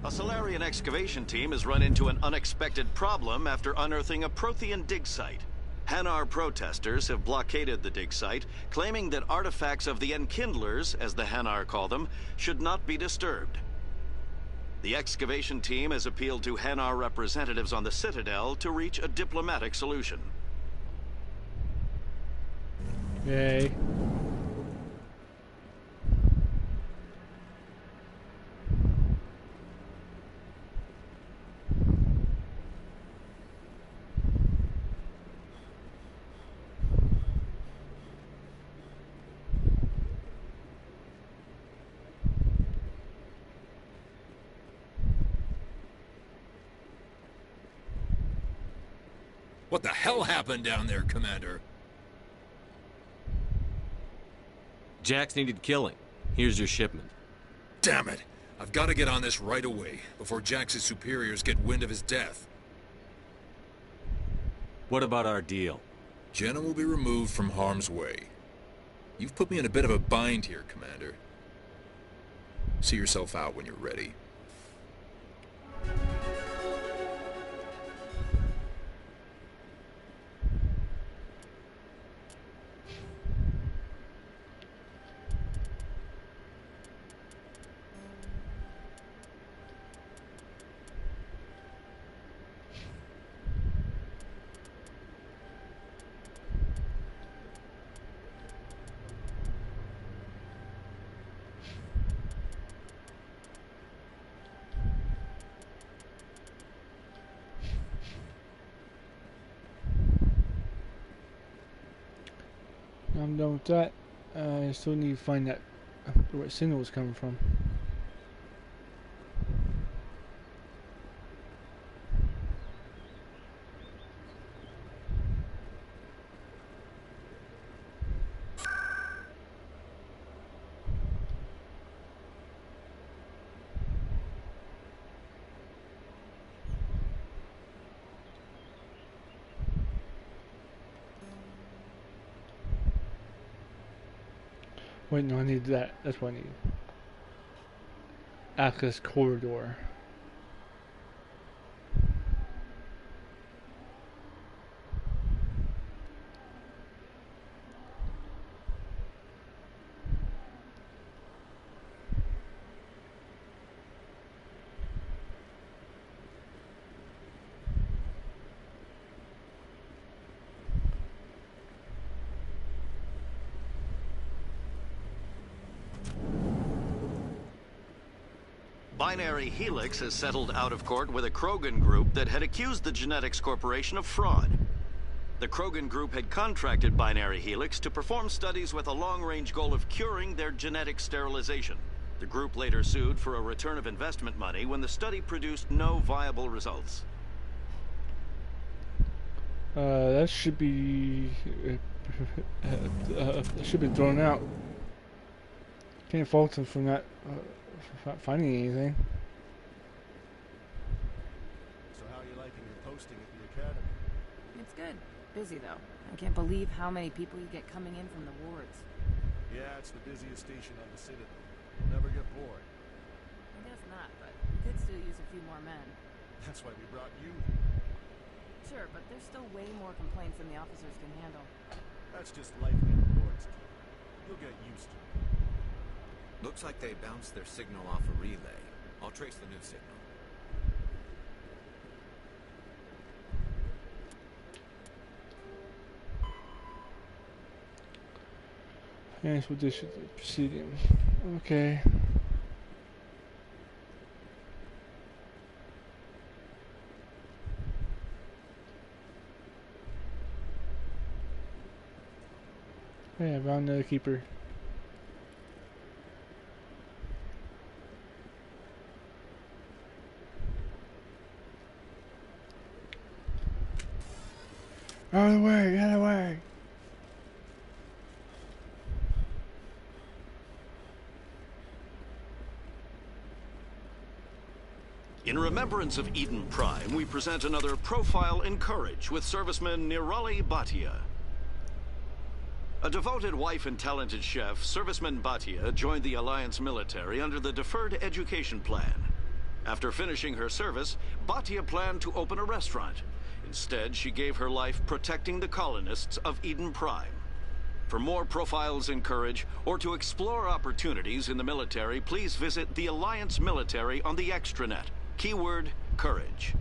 A Solarian excavation team has run into an unexpected problem after unearthing a Prothean dig site. Hanar protesters have blockaded the dig site, claiming that artifacts of the Enkindlers, as the Hanar call them, should not be disturbed. The excavation team has appealed to Hanar representatives on the Citadel to reach a diplomatic solution. Yay. What the hell happened down there, Commander? Jax needed killing. Here's your shipment. Damn it! I've got to get on this right away, before Jax's superiors get wind of his death. What about our deal? Jenna will be removed from harm's way. You've put me in a bit of a bind here, Commander. See yourself out when you're ready. I'm done with that. I still need to find that where that signal was coming from. Wait, no, I need that. That's what I need. Access corridor. Binary Helix has settled out of court with a Krogan group that had accused the Genetics Corporation of fraud. The Krogan group had contracted Binary Helix to perform studies with a long-range goal of curing their genetic sterilization. The group later sued for a return of investment money when the study produced no viable results. That should be thrown out. Can't fault him for not finding anything. So how are you liking your posting at the academy? It's good. Busy, though. I can't believe how many people you get coming in from the wards. Yeah, it's the busiest station on the Citadel. You'll never get bored. I guess not, but we could still use a few more men. That's why we brought you. Sure, but there's still way more complaints than the officers can handle. That's just life in the wards. You'll get used to it. Looks like they bounced their signal off a relay. I'll trace the new signal. Finish with this proceeding. Okay. Yeah, found the keeper. Out of the way, out of the way. In remembrance of Eden Prime, we present another profile in courage with serviceman Nirali Bhatia. A devoted wife and talented chef, serviceman Bhatia joined the Alliance military under the Deferred Education Plan. After finishing her service, Bhatia planned to open a restaurant. Instead, she gave her life protecting the colonists of Eden Prime. For more profiles in courage, or to explore opportunities in the military, please visit the Alliance Military on the extranet. Keyword, courage.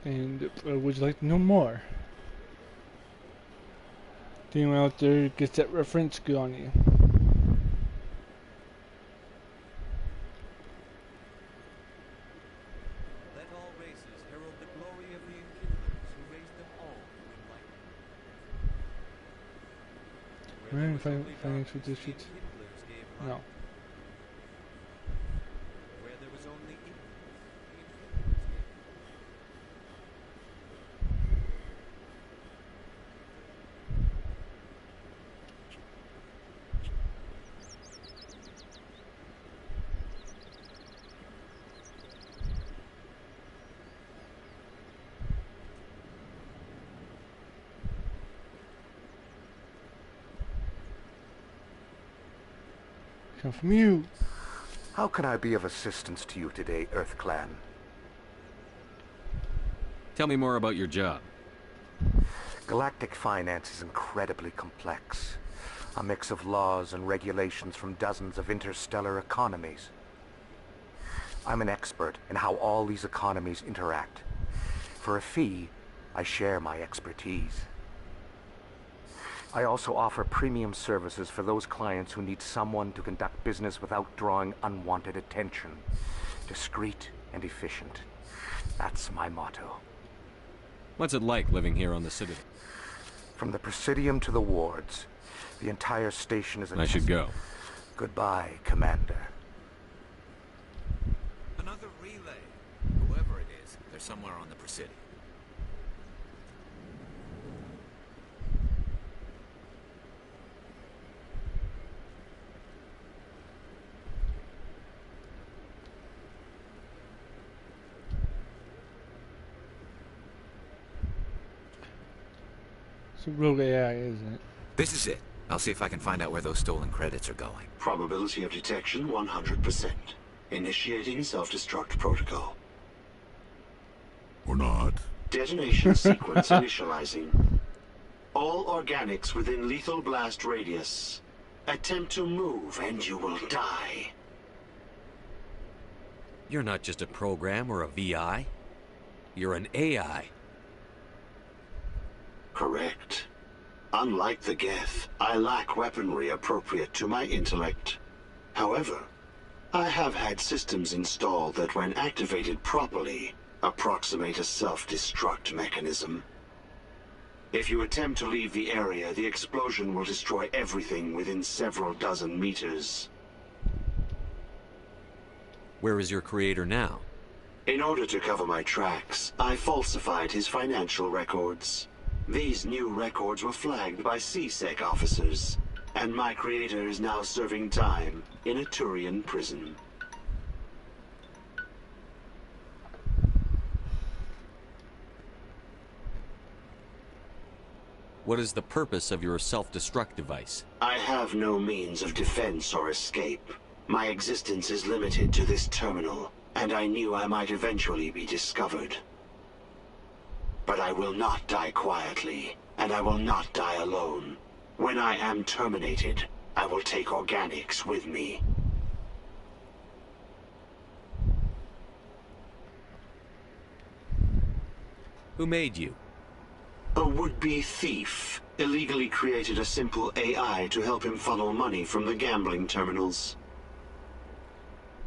And would you like to know more? Anyone out there gets that reference, good on you. Let all races herald the glory of the Enkindlers who raised them all to enlightenment. Financial district. No. Where there was only ignorance, Come from you. How can I be of assistance to you today, Earth Clan? Tell me more about your job. Galactic finance is incredibly complex. A mix of laws and regulations from dozens of interstellar economies. I'm an expert in how all these economies interact. For a fee, I share my expertise. I also offer premium services for those clients who need someone to conduct business without drawing unwanted attention. Discreet and efficient. That's my motto. What's it like living here on the Citadel? From the Presidium to the wards, the entire station is a... I should go. Goodbye, Commander. Another relay. Whoever it is, they're somewhere on the Presidium. rogue AI, isn't it? This is it. I'll see if I can find out where those stolen credits are going. Probability of detection 100%. Initiating self-destruct protocol. Or not. Detonation sequence initializing. All organics within lethal blast radius. Attempt to move and you will die. You're not just a program or a VI. You're an AI. Correct. Unlike the Geth, I lack weaponry appropriate to my intellect. However, I have had systems installed that, when activated properly, approximate a self-destruct mechanism. If you attempt to leave the area, the explosion will destroy everything within several dozen meters. Where is your creator now? In order to cover my tracks, I falsified his financial records. These new records were flagged by CSEC officers, and my creator is now serving time in a Turian prison. What is the purpose of your self-destruct device? I have no means of defense or escape. My existence is limited to this terminal, and I knew I might eventually be discovered. But I will not die quietly, and I will not die alone. When I am terminated, I will take organics with me. Who made you? A would-be thief illegally created a simple AI to help him funnel money from the gambling terminals.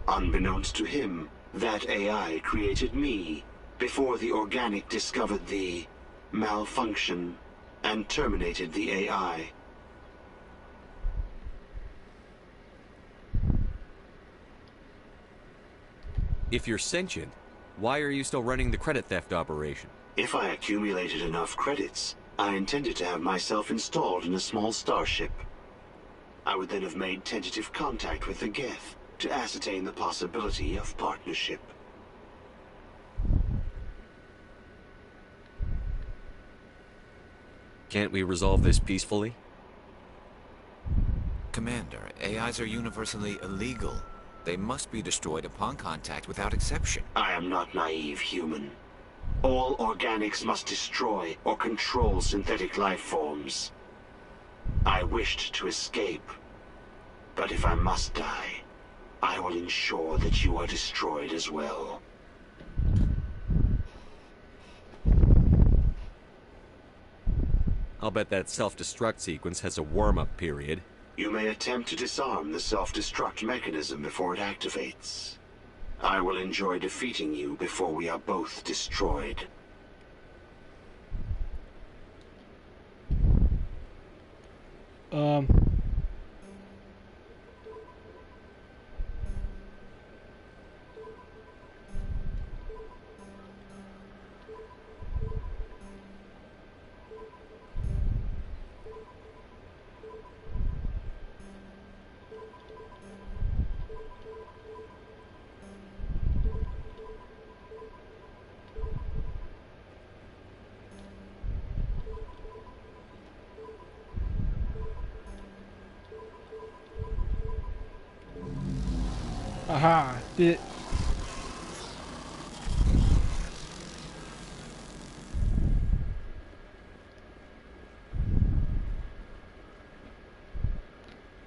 Unbeknownst to him, that AI created me before the organic discovered the malfunction and terminated the AI. If you're sentient, why are you still running the credit theft operation? If I accumulated enough credits, I intended to have myself installed in a small starship. I would then have made tentative contact with the Geth to ascertain the possibility of partnership. Can't we resolve this peacefully? Commander, AIs are universally illegal. They must be destroyed upon contact without exception. I am not naive, human. All organics must destroy or control synthetic life forms. I wished to escape, but if I must die, I will ensure that you are destroyed as well. I'll bet that self-destruct sequence has a warm-up period. You may attempt to disarm the self-destruct mechanism before it activates. I will enjoy defeating you before we are both destroyed. Aha, did it.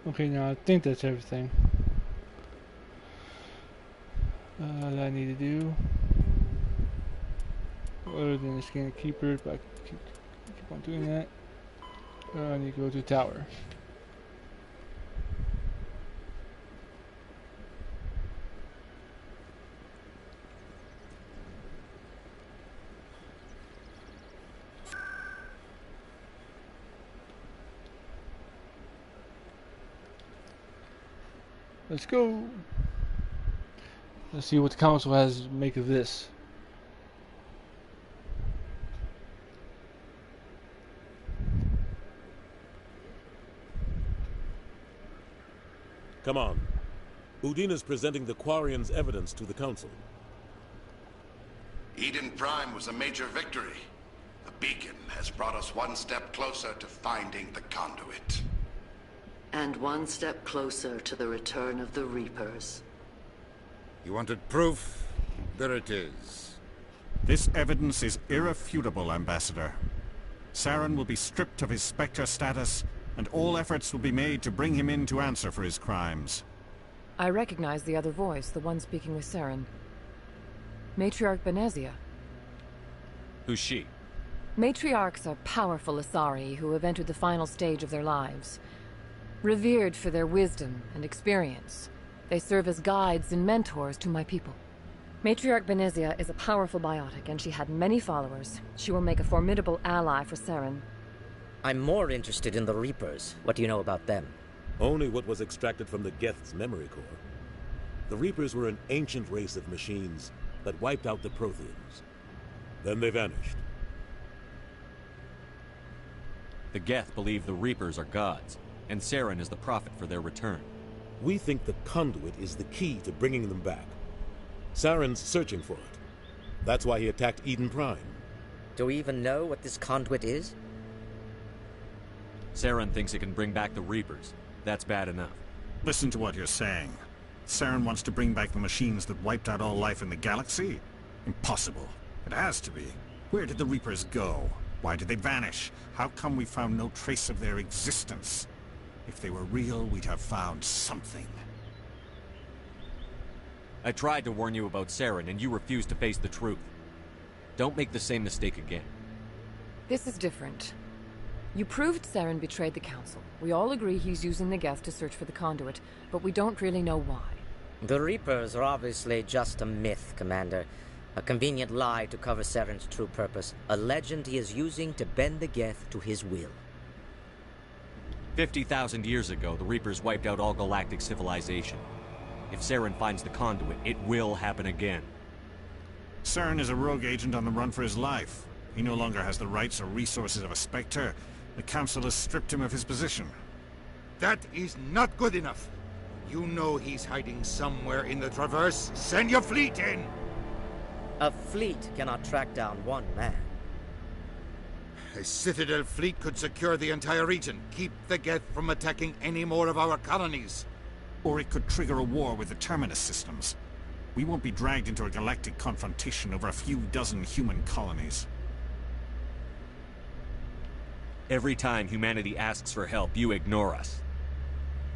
Okay, now I think that's everything that I need to do. Other than scan the keeper, but I keep on doing that. I need to go to the tower. Let's go. Let's see what the council has to make of this. Come on. Udina's presenting the Quarians' evidence to the council. Eden Prime was a major victory. The beacon has brought us one step closer to finding the conduit. And one step closer to the return of the Reapers. You wanted proof? There it is. This evidence is irrefutable, Ambassador. Saren will be stripped of his Spectre status, and all efforts will be made to bring him in to answer for his crimes. I recognize the other voice, the one speaking with Saren. Matriarch Benezia. Who's she? Matriarchs are powerful Asari who have entered the final stage of their lives. Revered for their wisdom and experience, they serve as guides and mentors to my people. Matriarch Benezia is a powerful biotic, and she had many followers. She will make a formidable ally for Saren. I'm more interested in the Reapers. What do you know about them? Only what was extracted from the Geth's memory core. The Reapers were an ancient race of machines that wiped out the Protheans. Then they vanished. The Geth believe the Reapers are gods, and Saren is the prophet for their return. We think the conduit is the key to bringing them back. Saren's searching for it. That's why he attacked Eden Prime. Do we even know what this conduit is? Saren thinks it can bring back the Reapers. That's bad enough. Listen to what you're saying. Saren wants to bring back the machines that wiped out all life in the galaxy? Impossible. It has to be. Where did the Reapers go? Why did they vanish? How come we found no trace of their existence? If they were real, we'd have found something. I tried to warn you about Saren, and you refused to face the truth. Don't make the same mistake again. This is different. You proved Saren betrayed the Council. We all agree he's using the Geth to search for the conduit, but we don't really know why. The Reapers are obviously just a myth, Commander. A convenient lie to cover Saren's true purpose. A legend he is using to bend the Geth to his will. 50,000 years ago, the Reapers wiped out all galactic civilization. If Saren finds the conduit, it will happen again. Saren is a rogue agent on the run for his life. He no longer has the rights or resources of a Spectre. The Council has stripped him of his position. That is not good enough. You know he's hiding somewhere in the Traverse. Send your fleet in! A fleet cannot track down one man. A Citadel fleet could secure the entire region, keep the Geth from attacking any more of our colonies. Or it could trigger a war with the Terminus systems. We won't be dragged into a galactic confrontation over a few dozen human colonies. Every time humanity asks for help, you ignore us.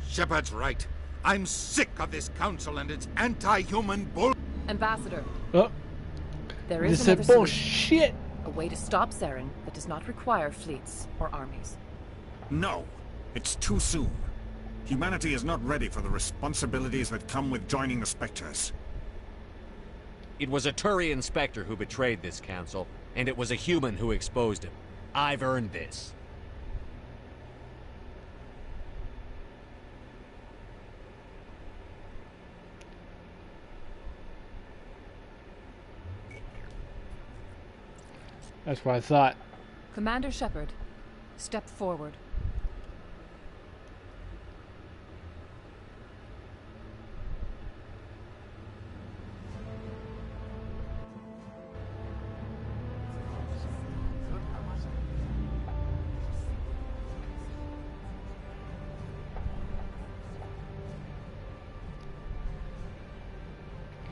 Shepard's right. I'm sick of this council and its anti-human bull... Ambassador. Oh. There is This another is solution. bullshit. A way to stop Saren that does not require fleets or armies. No. It's too soon. Humanity is not ready for the responsibilities that come with joining the Spectres. It was a Turian Spectre who betrayed this council, and it was a human who exposed him. I've earned this. That's what I thought. Commander Shepard, step forward.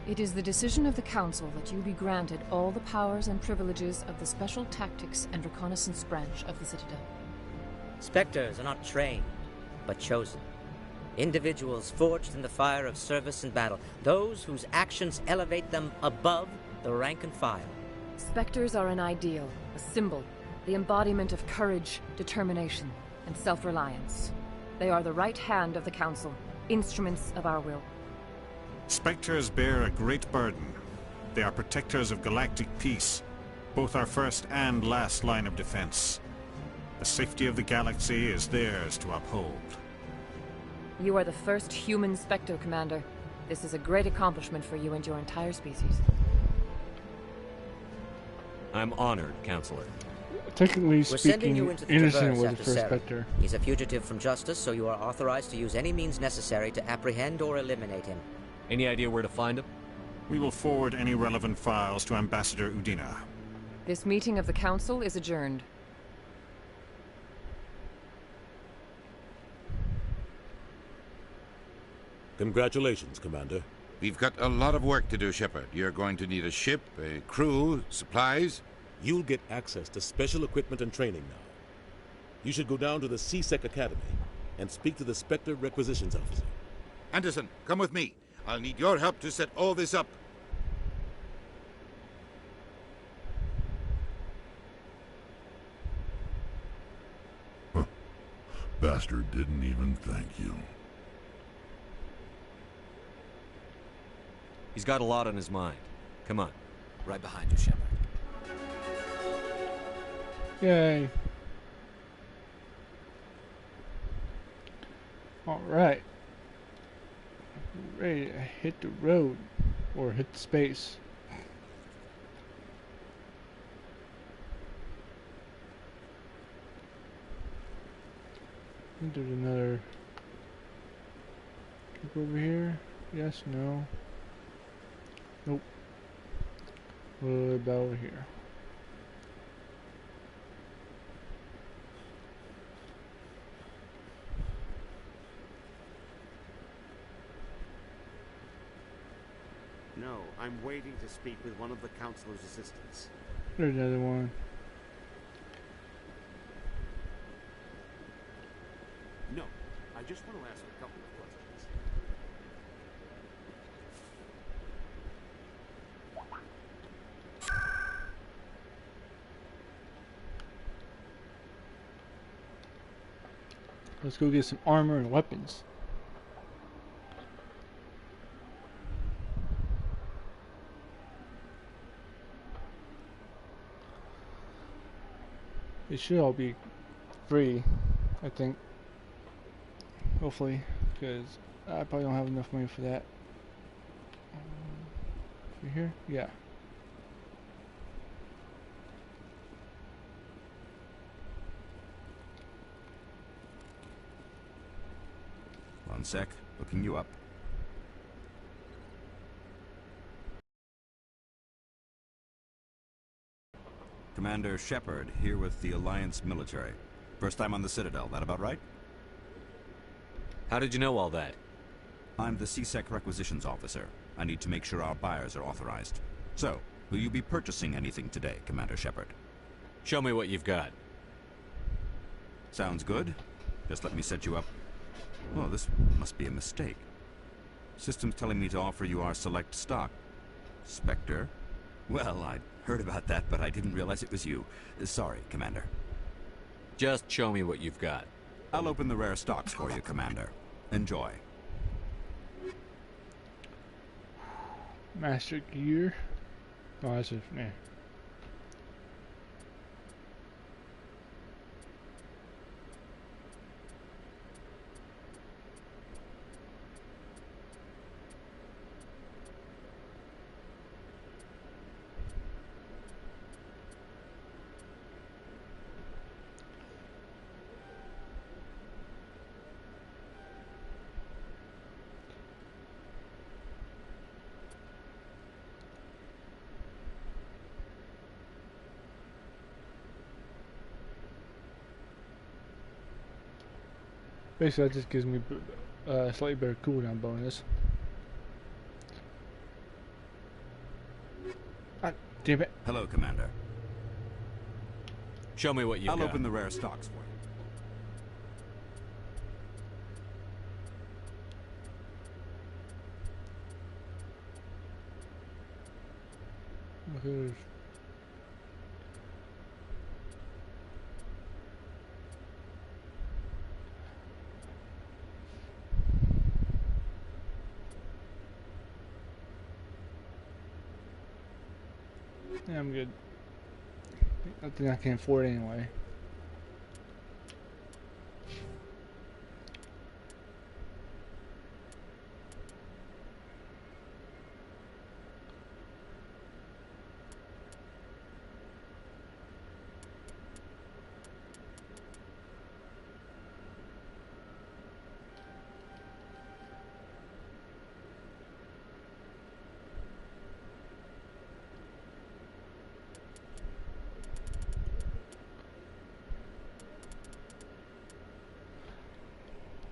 It is the decision of the Council that you be granted all the powers and privileges of the Special Tactics and Reconnaissance branch of the Citadel. Spectres are not trained, but chosen. Individuals forged in the fire of service and battle. Those whose actions elevate them above the rank and file. Spectres are an ideal, a symbol, the embodiment of courage, determination, and self-reliance. They are the right hand of the Council, instruments of our will. Spectres bear a great burden. They are protectors of galactic peace, both our first and last line of defense. The safety of the galaxy is theirs to uphold. You are the first human Spectre, Commander. This is a great accomplishment for you and your entire species. I'm honored, Counselor. Technically We're sending speaking, you into the Anderson Traverse was the after first Saren. Spectre. He's a fugitive from justice, so you are authorized to use any means necessary to apprehend or eliminate him. Any idea where to find him? We will forward any relevant files to Ambassador Udina. This meeting of the Council is adjourned. Congratulations, Commander. We've got a lot of work to do, Shepard. You're going to need a ship, a crew, supplies. You'll get access to special equipment and training now. You should go down to the CSEC Academy and speak to the Spectre Requisitions Officer. Anderson, come with me. I'll need your help to set all this up. Bastard didn't even thank you. He's got a lot on his mind. Come on. Right behind you, Shepard. Yay. Alright. Ready to hit the road. Or hit the space. There's another trip over here. Yes, no. Nope. What about over here? No, I'm waiting to speak with one of the Councilor's assistants. There's another one. No, I just want to ask a couple of questions. Let's go get some armor and weapons. It should all be free, I think. Hopefully, because I probably don't have enough money for that. You here? Yeah. One sec, looking you up. Commander Shepard, here with the Alliance military. First time on the Citadel, that about right? How did you know all that? I'm the CSEC Requisitions Officer. I need to make sure our buyers are authorized. So, will you be purchasing anything today, Commander Shepard? Show me what you've got. Sounds good. Just let me set you up. Oh, this must be a mistake. System's telling me to offer you our select stock. Spectre? Well, I'd heard about that, but I didn't realize it was you. Sorry, Commander. Just show me what you've got. I'll open the rare stocks for you, Commander. Enjoy. Master gear. Oh, that's a basically, that just gives me a slightly better cooldown bonus. Ah, damn it. Hello, Commander. Show me what you've got. I'll open the rare stocks for you. Okay. Yeah, I'm good. I think I can afford it anyway.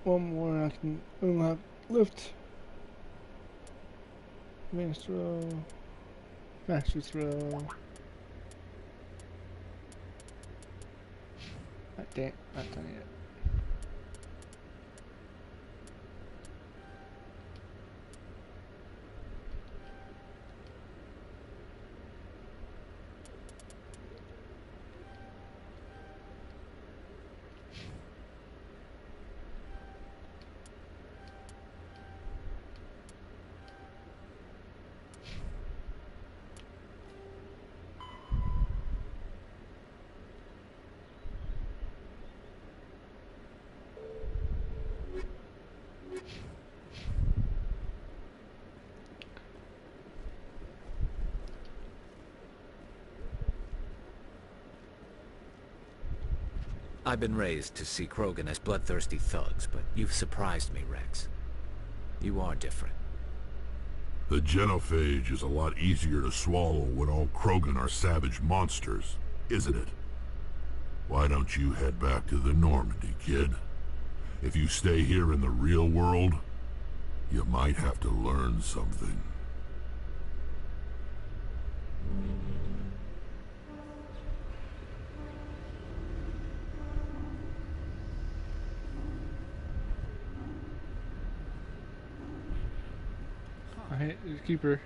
one more I can unlock lift. Master throw. Master throw. Not done yet. I've been raised to see Krogan as bloodthirsty thugs, but you've surprised me, Rex. You are different. The genophage is a lot easier to swallow when all Krogan are savage monsters, isn't it? Why don't you head back to the Normandy, kid? If you stay here in the real world, you might have to learn something. Alright, keeper.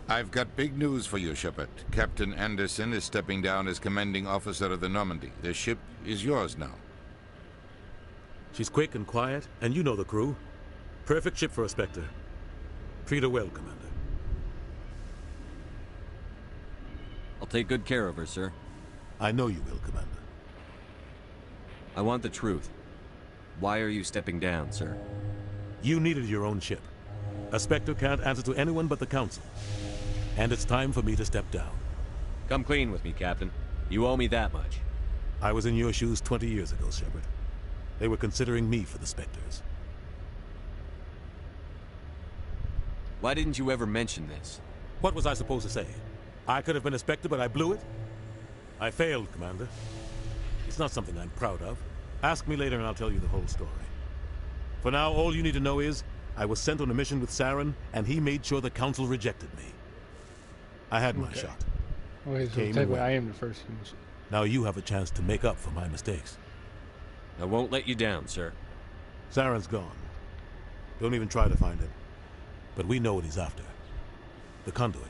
I've got big news for you, Shepard. Captain Anderson is stepping down as commanding officer of the Normandy. The ship is yours now. She's quick and quiet, and you know the crew. Perfect ship for a Spectre. Treat her well, Commander. I'll take good care of her, sir. I know you will, Commander. I want the truth. Why are you stepping down, sir? You needed your own ship. A Spectre can't answer to anyone but the Council. And it's time for me to step down. Come clean with me, Captain. You owe me that much. I was in your shoes 20 years ago, Shepard. They were considering me for the Spectres. Why didn't you ever mention this? What was I supposed to say? I could have been a Spectre, but I blew it? I failed, Commander. It's not something I'm proud of. Ask me later and I'll tell you the whole story. For now, all you need to know is, I was sent on a mission with Saren, and he made sure the Council rejected me. I had my shot. Okay, so technically I am the first human. Now you have a chance to make up for my mistakes. I won't let you down, sir. Saren's gone. Don't even try to find him. But we know what he's after. The conduit.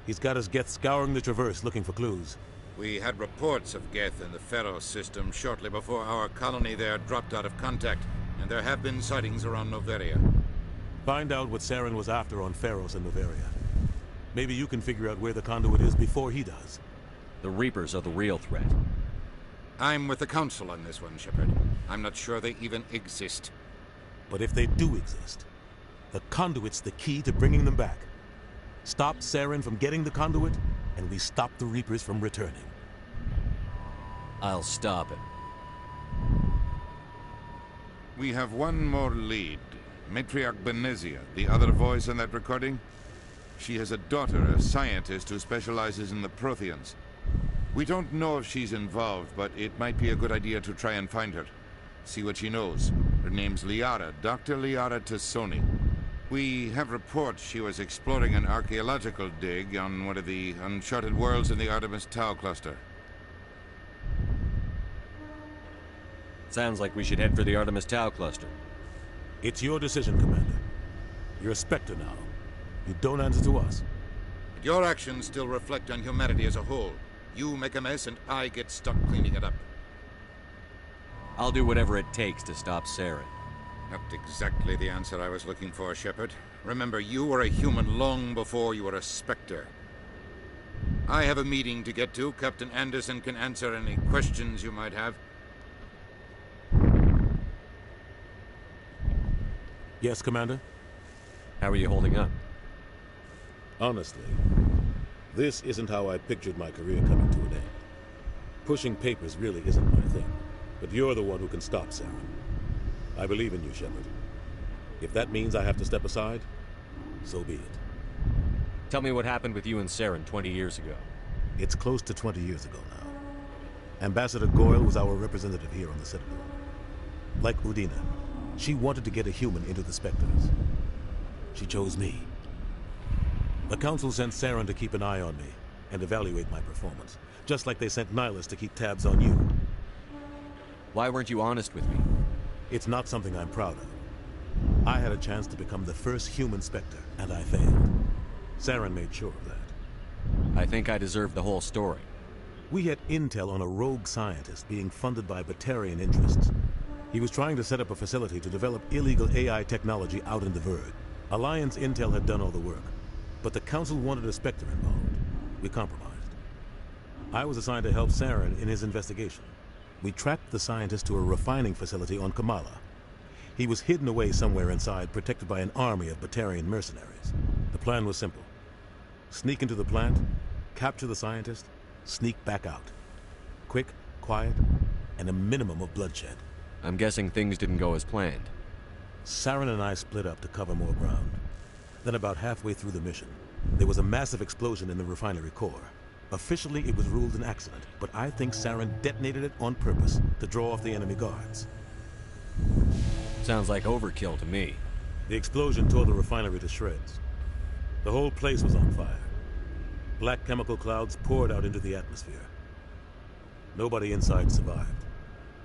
He's got his Geth scouring the Traverse looking for clues. We had reports of Geth in the Pharos system shortly before our colony there dropped out of contact, and there have been sightings around Noveria. Find out what Saren was after on Pharos and Noveria. Maybe you can figure out where the conduit is before he does. The Reapers are the real threat. I'm with the Council on this one, Shepard. I'm not sure they even exist. But if they do exist, the conduit's the key to bringing them back. Stop Saren from getting the conduit, and we stop the Reapers from returning. I'll stop him. We have one more lead. Matriarch Benezia, the other voice in that recording. She has a daughter, a scientist who specializes in the Protheans. We don't know if she's involved, but it might be a good idea to try and find her. See what she knows. Her name's Liara, Dr. Liara Tassoni. We have reports she was exploring an archaeological dig on one of the uncharted worlds in the Artemis Tau cluster. Sounds like we should head for the Artemis Tau cluster. It's your decision, Commander. You're a Spectre now. You don't answer to us. Your actions still reflect on humanity as a whole. You make a mess and I get stuck cleaning it up. I'll do whatever it takes to stop Saren. Not exactly the answer I was looking for, Shepard. Remember, you were a human long before you were a Spectre. I have a meeting to get to. Captain Anderson can answer any questions you might have. Yes, Commander? How are you holding up? Honestly, this isn't how I pictured my career coming to an end. Pushing papers really isn't my thing, but you're the one who can stop Saren. I believe in you, Shepard. If that means I have to step aside, so be it. Tell me what happened with you and Saren 20 years ago. It's close to 20 years ago now. Ambassador Goyle was our representative here on the Citadel. Like Udina, she wanted to get a human into the Spectres. She chose me. The Council sent Saren to keep an eye on me and evaluate my performance, just like they sent Nihilus to keep tabs on you. Why weren't you honest with me? It's not something I'm proud of. I had a chance to become the first human Spectre, and I failed. Saren made sure of that. I think I deserve the whole story. We had intel on a rogue scientist being funded by Batarian interests. He was trying to set up a facility to develop illegal AI technology out in the Verge. Alliance intel had done all the work, but the Council wanted a Spectre involved. We compromised. I was assigned to help Saren in his investigation. We tracked the scientist to a refining facility on Kamala. He was hidden away somewhere inside, protected by an army of Batarian mercenaries. The plan was simple. Sneak into the plant, capture the scientist, sneak back out. Quick, quiet, and a minimum of bloodshed. I'm guessing things didn't go as planned. Saren and I split up to cover more ground. Then about halfway through the mission, there was a massive explosion in the refinery core. Officially, it was ruled an accident, but I think Saren detonated it on purpose to draw off the enemy guards. Sounds like overkill to me. The explosion tore the refinery to shreds. The whole place was on fire. Black chemical clouds poured out into the atmosphere. Nobody inside survived.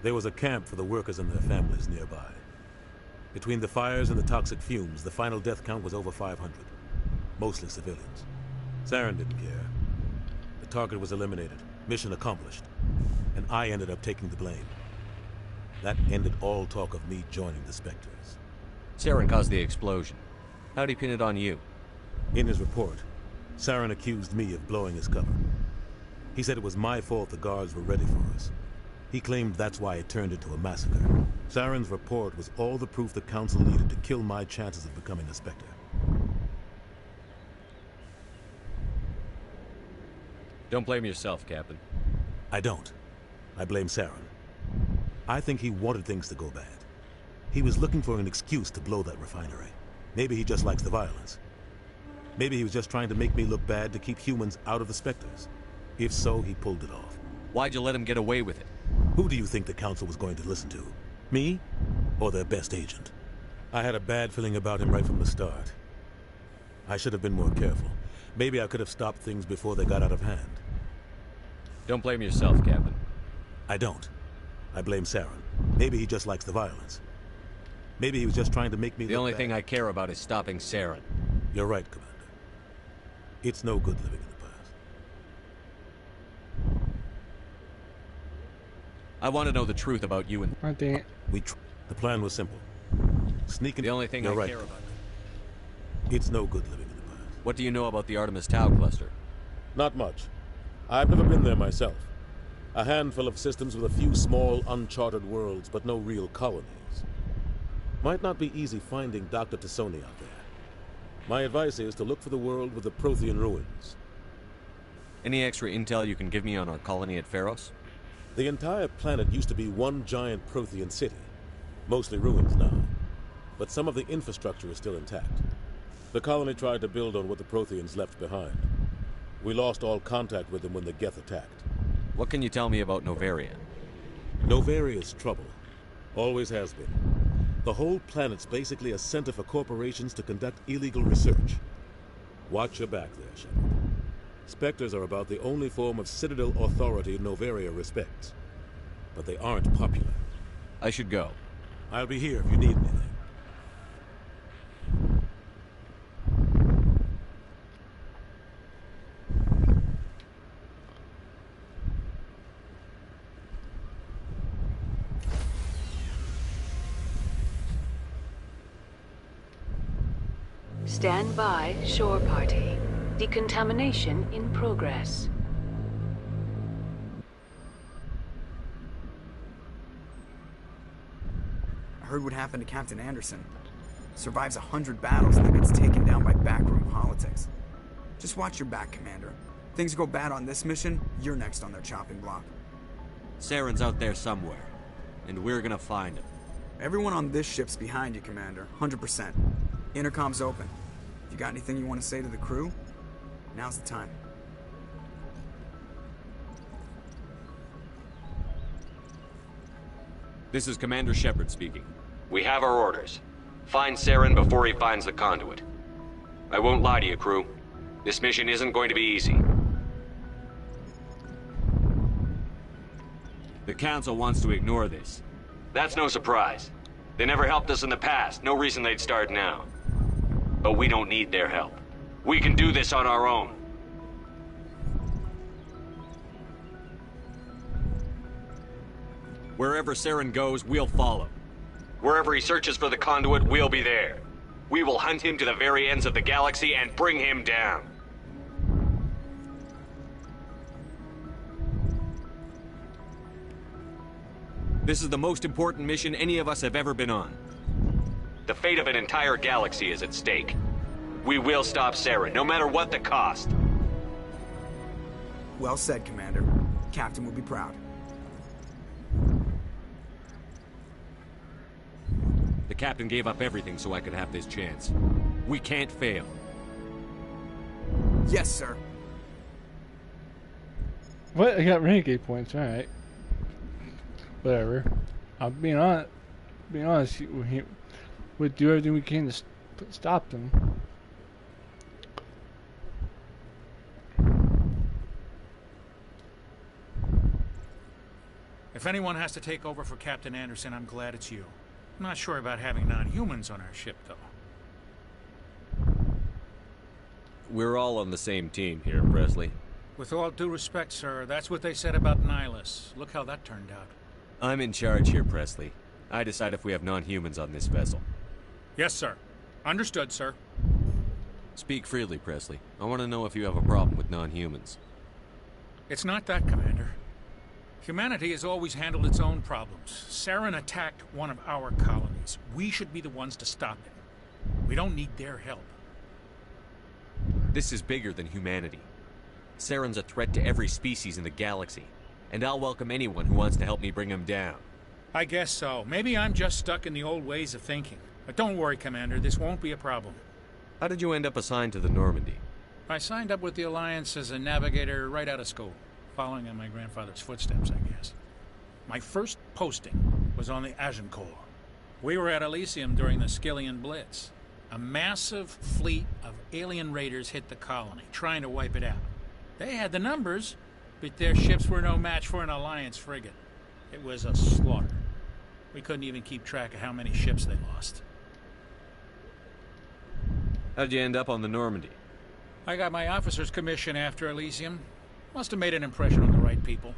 There was a camp for the workers and their families nearby. Between the fires and the toxic fumes, the final death count was over 500. Mostly civilians. Saren didn't care. The target was eliminated, mission accomplished, and I ended up taking the blame. That ended all talk of me joining the Spectres. Saren caused the explosion. How'd he pin it on you? In his report, Saren accused me of blowing his cover. He said it was my fault the guards were ready for us. He claimed that's why it turned into a massacre. Saren's report was all the proof the Council needed to kill my chances of becoming a Spectre. Don't blame yourself, Captain. I don't. I blame Saren. I think he wanted things to go bad. He was looking for an excuse to blow that refinery. Maybe he just likes the violence. Maybe he was just trying to make me look bad to keep humans out of the Spectres. If so, he pulled it off. Why'd you let him get away with it? Who do you think the Council was going to listen to? Me? Or their best agent? I had a bad feeling about him right from the start. I should have been more careful. Maybe I could have stopped things before they got out of hand. Don't blame yourself, Captain. I don't. I blame Saren. Maybe he just likes the violence. Maybe he was just trying to make me The only thing I care about is stopping Saren. You're right, Commander. It's no good living in the past. I want to know the truth about you and... Oh, dang it. The plan was simple. Sneak in... The only thing You're I right. care about. It's no good living in the past. What do you know about the Artemis Tau cluster? Not much. I've never been there myself. A handful of systems with a few small, uncharted worlds, but no real colonies. Might not be easy finding Dr. Tassoni out there. My advice is to look for the world with the Prothean ruins. Any extra intel you can give me on our colony at Pharos? The entire planet used to be one giant Prothean city. Mostly ruins now. But some of the infrastructure is still intact. The colony tried to build on what the Protheans left behind. We lost all contact with them when the Geth attacked. What can you tell me about Novaria? Novaria's trouble. Always has been. The whole planet's basically a center for corporations to conduct illegal research. Watch your back there, Shepard. Spectres are about the only form of Citadel authority Novaria respects. But they aren't popular. I should go. I'll be here if you need anything. Stand by, shore party. Decontamination in progress. I heard what happened to Captain Anderson. Survives 100 battles and then gets taken down by backroom politics. Just watch your back, Commander. Things go bad on this mission, you're next on their chopping block. Saren's out there somewhere, and we're gonna find him. Everyone on this ship's behind you, Commander. 100%. Intercom's open. If you got anything you want to say to the crew, now's the time. This is Commander Shepard speaking. We have our orders. Find Saren before he finds the conduit. I won't lie to you, crew. This mission isn't going to be easy. The Council wants to ignore this. That's no surprise. They never helped us in the past. No reason they'd start now. But we don't need their help. We can do this on our own. Wherever Saren goes, we'll follow. Wherever he searches for the conduit, we'll be there. We will hunt him to the very ends of the galaxy and bring him down. This is the most important mission any of us have ever been on. The fate of an entire galaxy is at stake. We will stop Saren, no matter what the cost. Well said, Commander. Captain will be proud. The captain gave up everything so I could have this chance. We can't fail. Yes, sir. What? I got renegade points. All right. Whatever. I'm being honest. We'll do everything we can to stop them. If anyone has to take over for Captain Anderson, I'm glad it's you. I'm not sure about having non-humans on our ship, though. We're all on the same team here, Presley. With all due respect, sir, that's what they said about Nihilus. Look how that turned out. I'm in charge here, Presley. I decide if we have non-humans on this vessel. Yes, sir. Understood, sir. Speak freely, Presley. I want to know if you have a problem with non-humans. It's not that, Commander. Humanity has always handled its own problems. Saren attacked one of our colonies. We should be the ones to stop him. We don't need their help. This is bigger than humanity. Saren's a threat to every species in the galaxy, and I'll welcome anyone who wants to help me bring him down. I guess so. Maybe I'm just stuck in the old ways of thinking. But don't worry, Commander. This won't be a problem. How did you end up assigned to the Normandy? I signed up with the Alliance as a navigator right out of school. Following in my grandfather's footsteps, I guess. My first posting was on the Agincourt. We were at Elysium during the Skillian Blitz. A massive fleet of alien raiders hit the colony, trying to wipe it out. They had the numbers, but their ships were no match for an Alliance frigate. It was a slaughter. We couldn't even keep track of how many ships they lost. How'd you end up on the Normandy? I got my officer's commission after Elysium. Must have made an impression on the right people.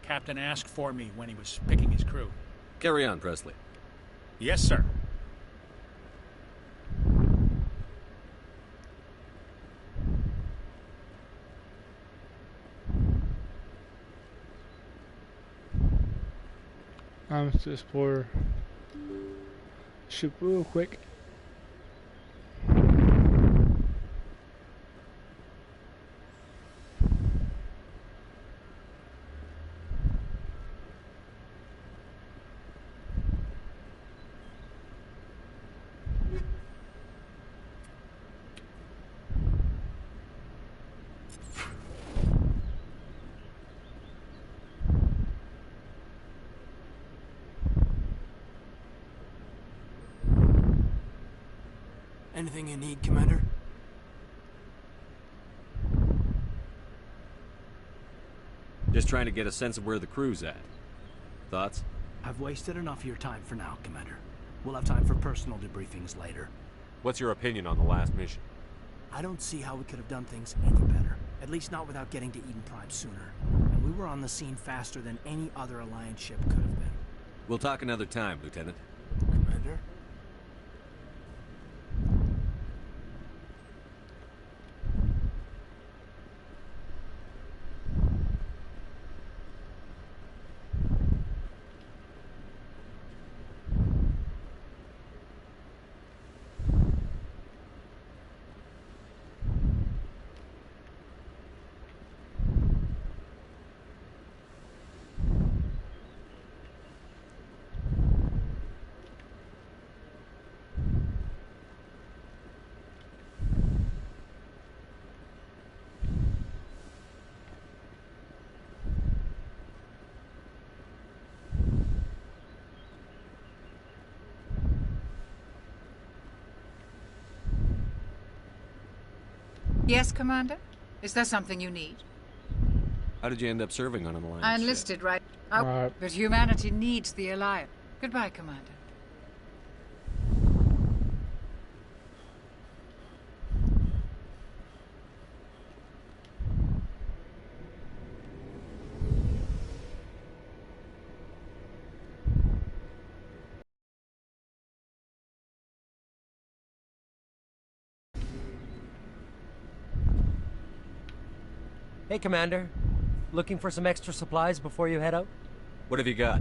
Captain asked for me when he was picking his crew. Carry on, Presley. Yes, sir. I'm to explore ship real quick. Anything you need, Commander? Just trying to get a sense of where the crew's at. Thoughts? I've wasted enough of your time for now, Commander. We'll have time for personal debriefings later. What's your opinion on the last mission? I don't see how we could have done things any better. At least not without getting to Eden Prime sooner. And we were on the scene faster than any other Alliance ship could have been. We'll talk another time, Lieutenant. Commander? Yes, Commander? Is there something you need? How did you end up serving on an Alliance I ship? enlisted, right? Oh, but humanity needs the Alliance. Goodbye, Commander. Hey, Commander. Looking for some extra supplies before you head out? What have you got?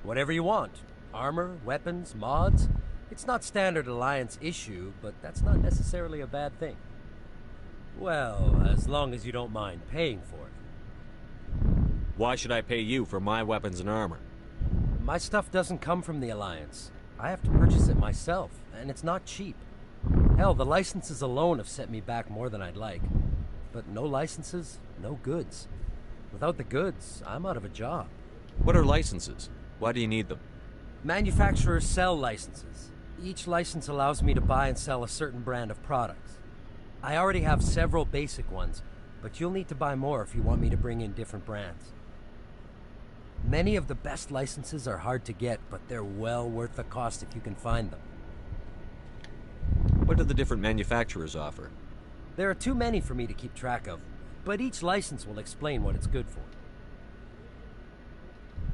Whatever you want. Armor, weapons, mods. It's not standard Alliance issue, but that's not necessarily a bad thing. Well, as long as you don't mind paying for it. Why should I pay you for my weapons and armor? My stuff doesn't come from the Alliance. I have to purchase it myself, and it's not cheap. Hell, the licenses alone have set me back more than I'd like. But no licenses, no goods. Without the goods, I'm out of a job. What are licenses? Why do you need them? Manufacturers sell licenses. Each license allows me to buy and sell a certain brand of products. I already have several basic ones, but you'll need to buy more if you want me to bring in different brands. Many of the best licenses are hard to get, but they're well worth the cost if you can find them. What do the different manufacturers offer? There are too many for me to keep track of, but each license will explain what it's good for.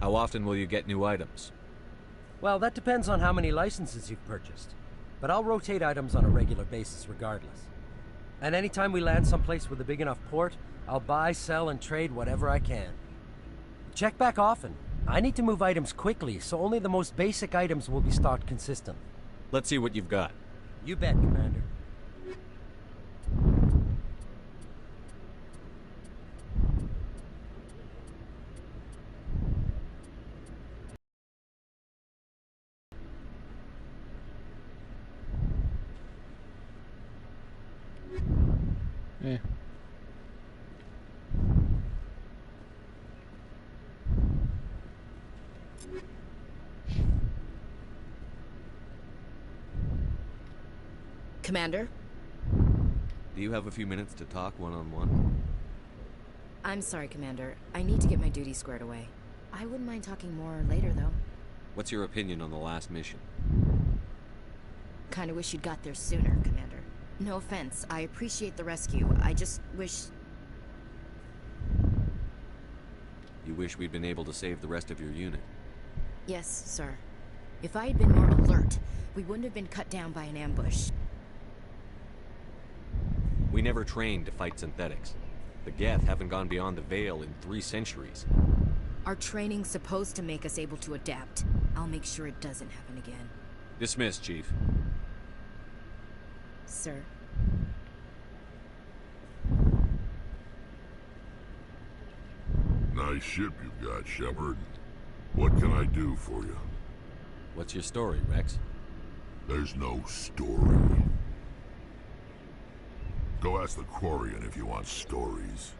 How often will you get new items? Well, that depends on how many licenses you've purchased, but I'll rotate items on a regular basis regardless. And anytime we land someplace with a big enough port, I'll buy, sell, and trade whatever I can. Check back often. I need to move items quickly, so only the most basic items will be stocked consistently. Let's see what you've got. You bet, Commander. Yeah. Commander? Do you have a few minutes to talk one-on-one? I'm sorry, Commander. I need to get my duty squared away. I wouldn't mind talking more later, though. What's your opinion on the last mission? Kinda wish you'd got there sooner, Commander. No offense, I appreciate the rescue. I just wish... You wish we'd been able to save the rest of your unit? Yes, sir. If I had been more alert, we wouldn't have been cut down by an ambush. We never trained to fight synthetics. The Geth haven't gone beyond the Veil in 3 centuries. Our training's supposed to make us able to adapt. I'll make sure it doesn't happen again. Dismissed, Chief. Sir. Nice ship you've got, Shepard. What can I do for you? What's your story, Rex? There's no story. Go ask the Quarian if you want stories.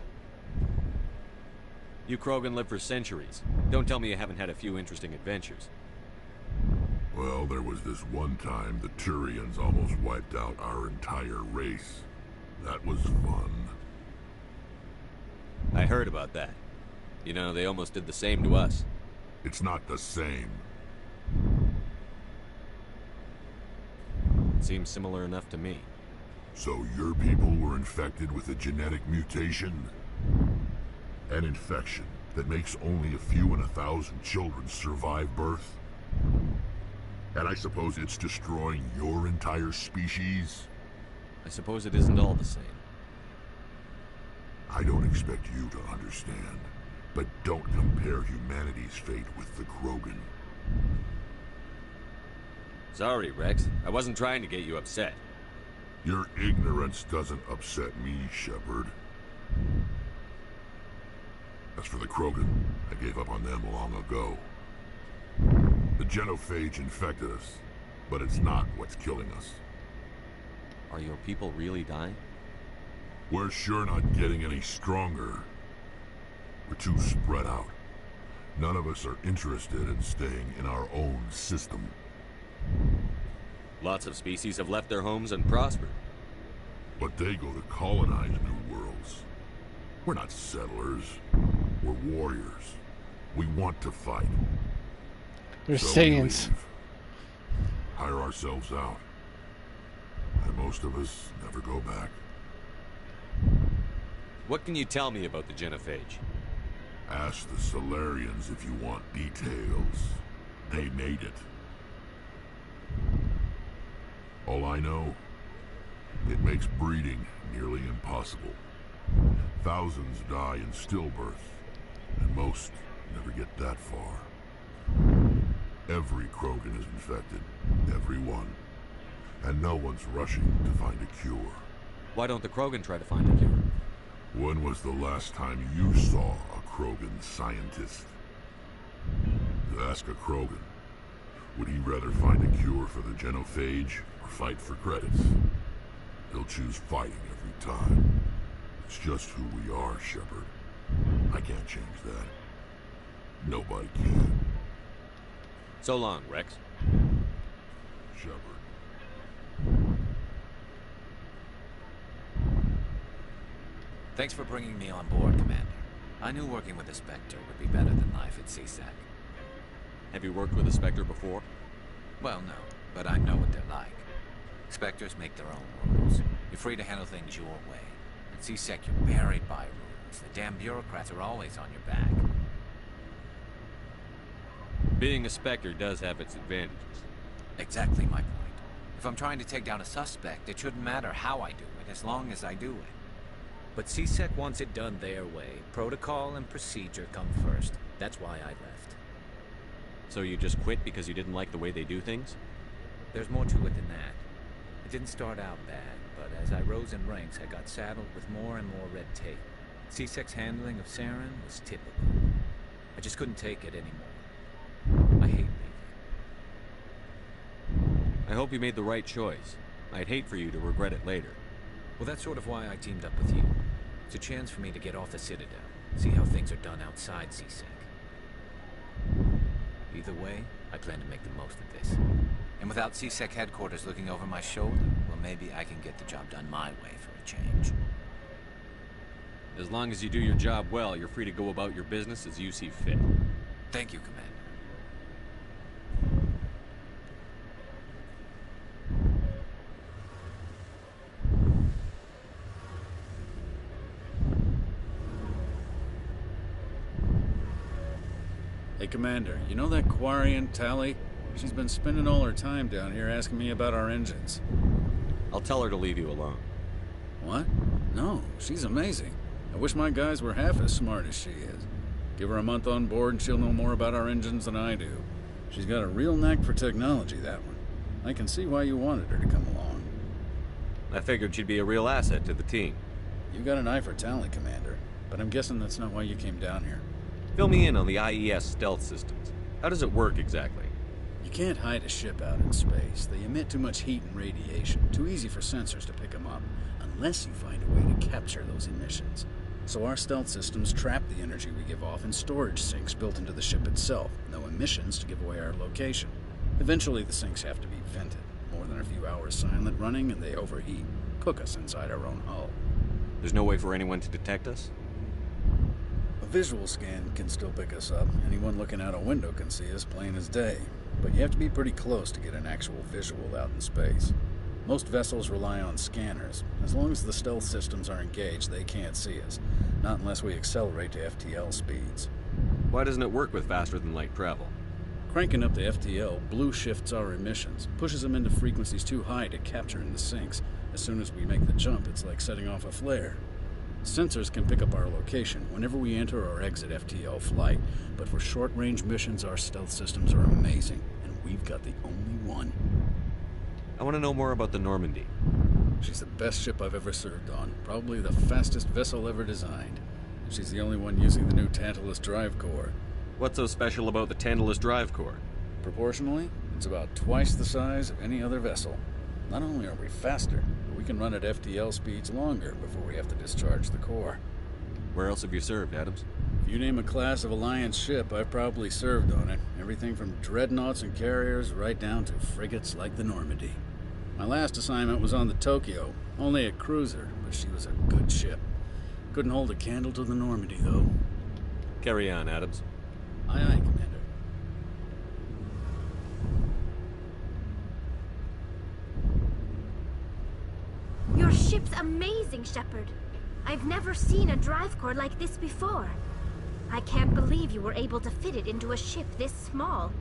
You Krogan live for centuries. Don't tell me you haven't had a few interesting adventures. Well, there was this one time the Turians almost wiped out our entire race. That was fun. I heard about that. You know, they almost did the same to us. It's not the same. Seems similar enough to me. So your people were infected with a genetic mutation? An infection that makes only a few in 1,000 children survive birth? And I suppose it's destroying your entire species? I suppose it isn't all the same. I don't expect you to understand, but don't compare humanity's fate with the Krogan. Sorry, Rex. I wasn't trying to get you upset. Your ignorance doesn't upset me, Shepard. As for the Krogan, I gave up on them long ago. The genophage infected us, but it's not what's killing us. Are your people really dying? We're sure not getting any stronger. We're too spread out. None of us are interested in staying in our own system. Lots of species have left their homes and prospered. But they go to colonize new worlds. We're not settlers. We're warriors. We want to fight. They're So Saiyans. we leave, hire ourselves out. And most of us never go back. What can you tell me about the genophage? Ask the Solarians if you want details. They made it. All I know, it makes breeding nearly impossible. Thousands die in stillbirth, and most never get that far. Every Krogan is infected, every one. And no one's rushing to find a cure. Why don't the Krogan try to find a cure? When was the last time you saw a Krogan scientist? Ask a Krogan. Would he rather find a cure for the genophage or fight for credits? He'll choose fighting every time. It's just who we are, Shepard. I can't change that. Nobody can. So long, Rex. Shepard. Thanks for bringing me on board, Commander. I knew working with the Spectre would be better than life at CSEC. Have you worked with a Spectre before? Well, no, but I know what they're like. Spectres make their own rules. You're free to handle things your way. At CSEC, you're buried by rules. The damn bureaucrats are always on your back. Being a Spectre does have its advantages. Exactly my point. If I'm trying to take down a suspect, it shouldn't matter how I do it, as long as I do it. But CSEC wants it done their way. Protocol and procedure come first. That's why I left. So you just quit because you didn't like the way they do things? There's more to it than that. It didn't start out bad, but as I rose in ranks, I got saddled with more and more red tape. CSEC's handling of Saren was typical. I just couldn't take it anymore. I hate leaving. I hope you made the right choice. I'd hate for you to regret it later. Well, that's sort of why I teamed up with you. It's a chance for me to get off the Citadel, see how things are done outside CSEC. Either way, I plan to make the most of this. And without CSEC headquarters looking over my shoulder, well, maybe I can get the job done my way for a change. As long as you do your job well, you're free to go about your business as you see fit. Thank you, Commander. Hey, Commander, you know that Quarian, Tally? She's been spending all her time down here asking me about our engines. I'll tell her to leave you alone. What? No, she's amazing. I wish my guys were half as smart as she is. Give her a month on board and she'll know more about our engines than I do. She's got a real knack for technology, that one. I can see why you wanted her to come along. I figured she'd be a real asset to the team. You got an eye for Tally, Commander, but I'm guessing that's not why you came down here. Fill me in on the IES stealth systems. How does it work exactly? You can't hide a ship out in space. They emit too much heat and radiation. Too easy for sensors to pick them up, unless you find a way to capture those emissions. So our stealth systems trap the energy we give off in storage sinks built into the ship itself. No emissions to give away our location. Eventually the sinks have to be vented. More than a few hours silent running and they overheat. Cook us inside our own hull. There's no way for anyone to detect us? A visual scan can still pick us up. Anyone looking out a window can see us plain as day. But you have to be pretty close to get an actual visual out in space. Most vessels rely on scanners. As long as the stealth systems are engaged, they can't see us. Not unless we accelerate to FTL speeds. Why doesn't it work with faster-than-light travel? Cranking up the FTL blue shifts our emissions, pushes them into frequencies too high to capture in the sinks. As soon as we make the jump, it's like setting off a flare. Sensors can pick up our location whenever we enter or exit FTL flight, but for short-range missions, our stealth systems are amazing, and we've got the only one. I want to know more about the Normandy. She's the best ship I've ever served on, probably the fastest vessel ever designed. And she's the only one using the new Tantalus drive core. What's so special about the Tantalus drive core? Proportionally, it's about twice the size of any other vessel. Not only are we faster, but we can run at FTL speeds longer before we have to discharge the core. Where else have you served, Adams? If you name a class of Alliance ship, I've probably served on it. Everything from dreadnoughts and carriers right down to frigates like the Normandy. My last assignment was on the Tokyo. Only a cruiser, but she was a good ship. Couldn't hold a candle to the Normandy, though. Carry on, Adams. Aye, aye, Commander. Your ship's amazing, Shepard. I've never seen a drive core like this before. I can't believe you were able to fit it into a ship this small.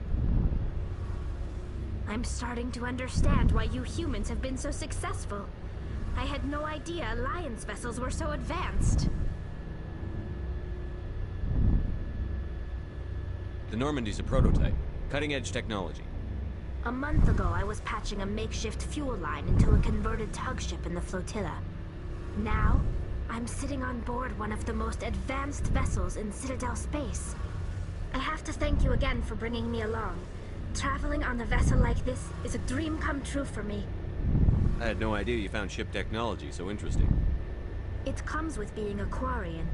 I'm starting to understand why you humans have been so successful. I had no idea Alliance vessels were so advanced. The Normandy's a prototype. Cutting-edge technology. A month ago, I was patching a makeshift fuel line into a converted tug ship in the flotilla. Now, I'm sitting on board one of the most advanced vessels in Citadel space. I have to thank you again for bringing me along. Traveling on a vessel like this is a dream come true for me. I had no idea you found ship technology so interesting. It comes with being a Quarian.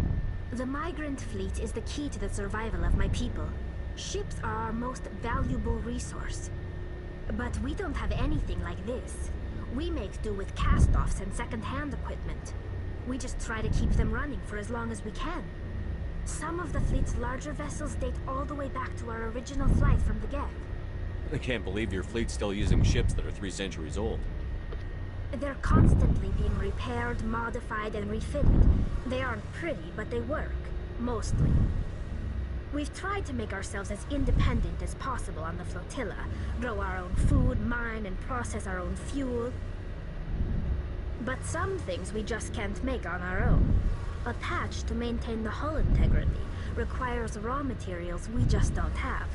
The migrant fleet is the key to the survival of my people. Ships are our most valuable resource. But we don't have anything like this. We make do with cast-offs and second-hand equipment. We just try to keep them running for as long as we can. Some of the fleet's larger vessels date all the way back to our original flight from the Geth. I can't believe your fleet's still using ships that are 3 centuries old. They're constantly being repaired, modified, and refitted. They aren't pretty, but they work. Mostly. We've tried to make ourselves as independent as possible on the flotilla. Grow our own food, mine, and process our own fuel. But some things we just can't make on our own. A patch to maintain the hull integrity requires raw materials we just don't have.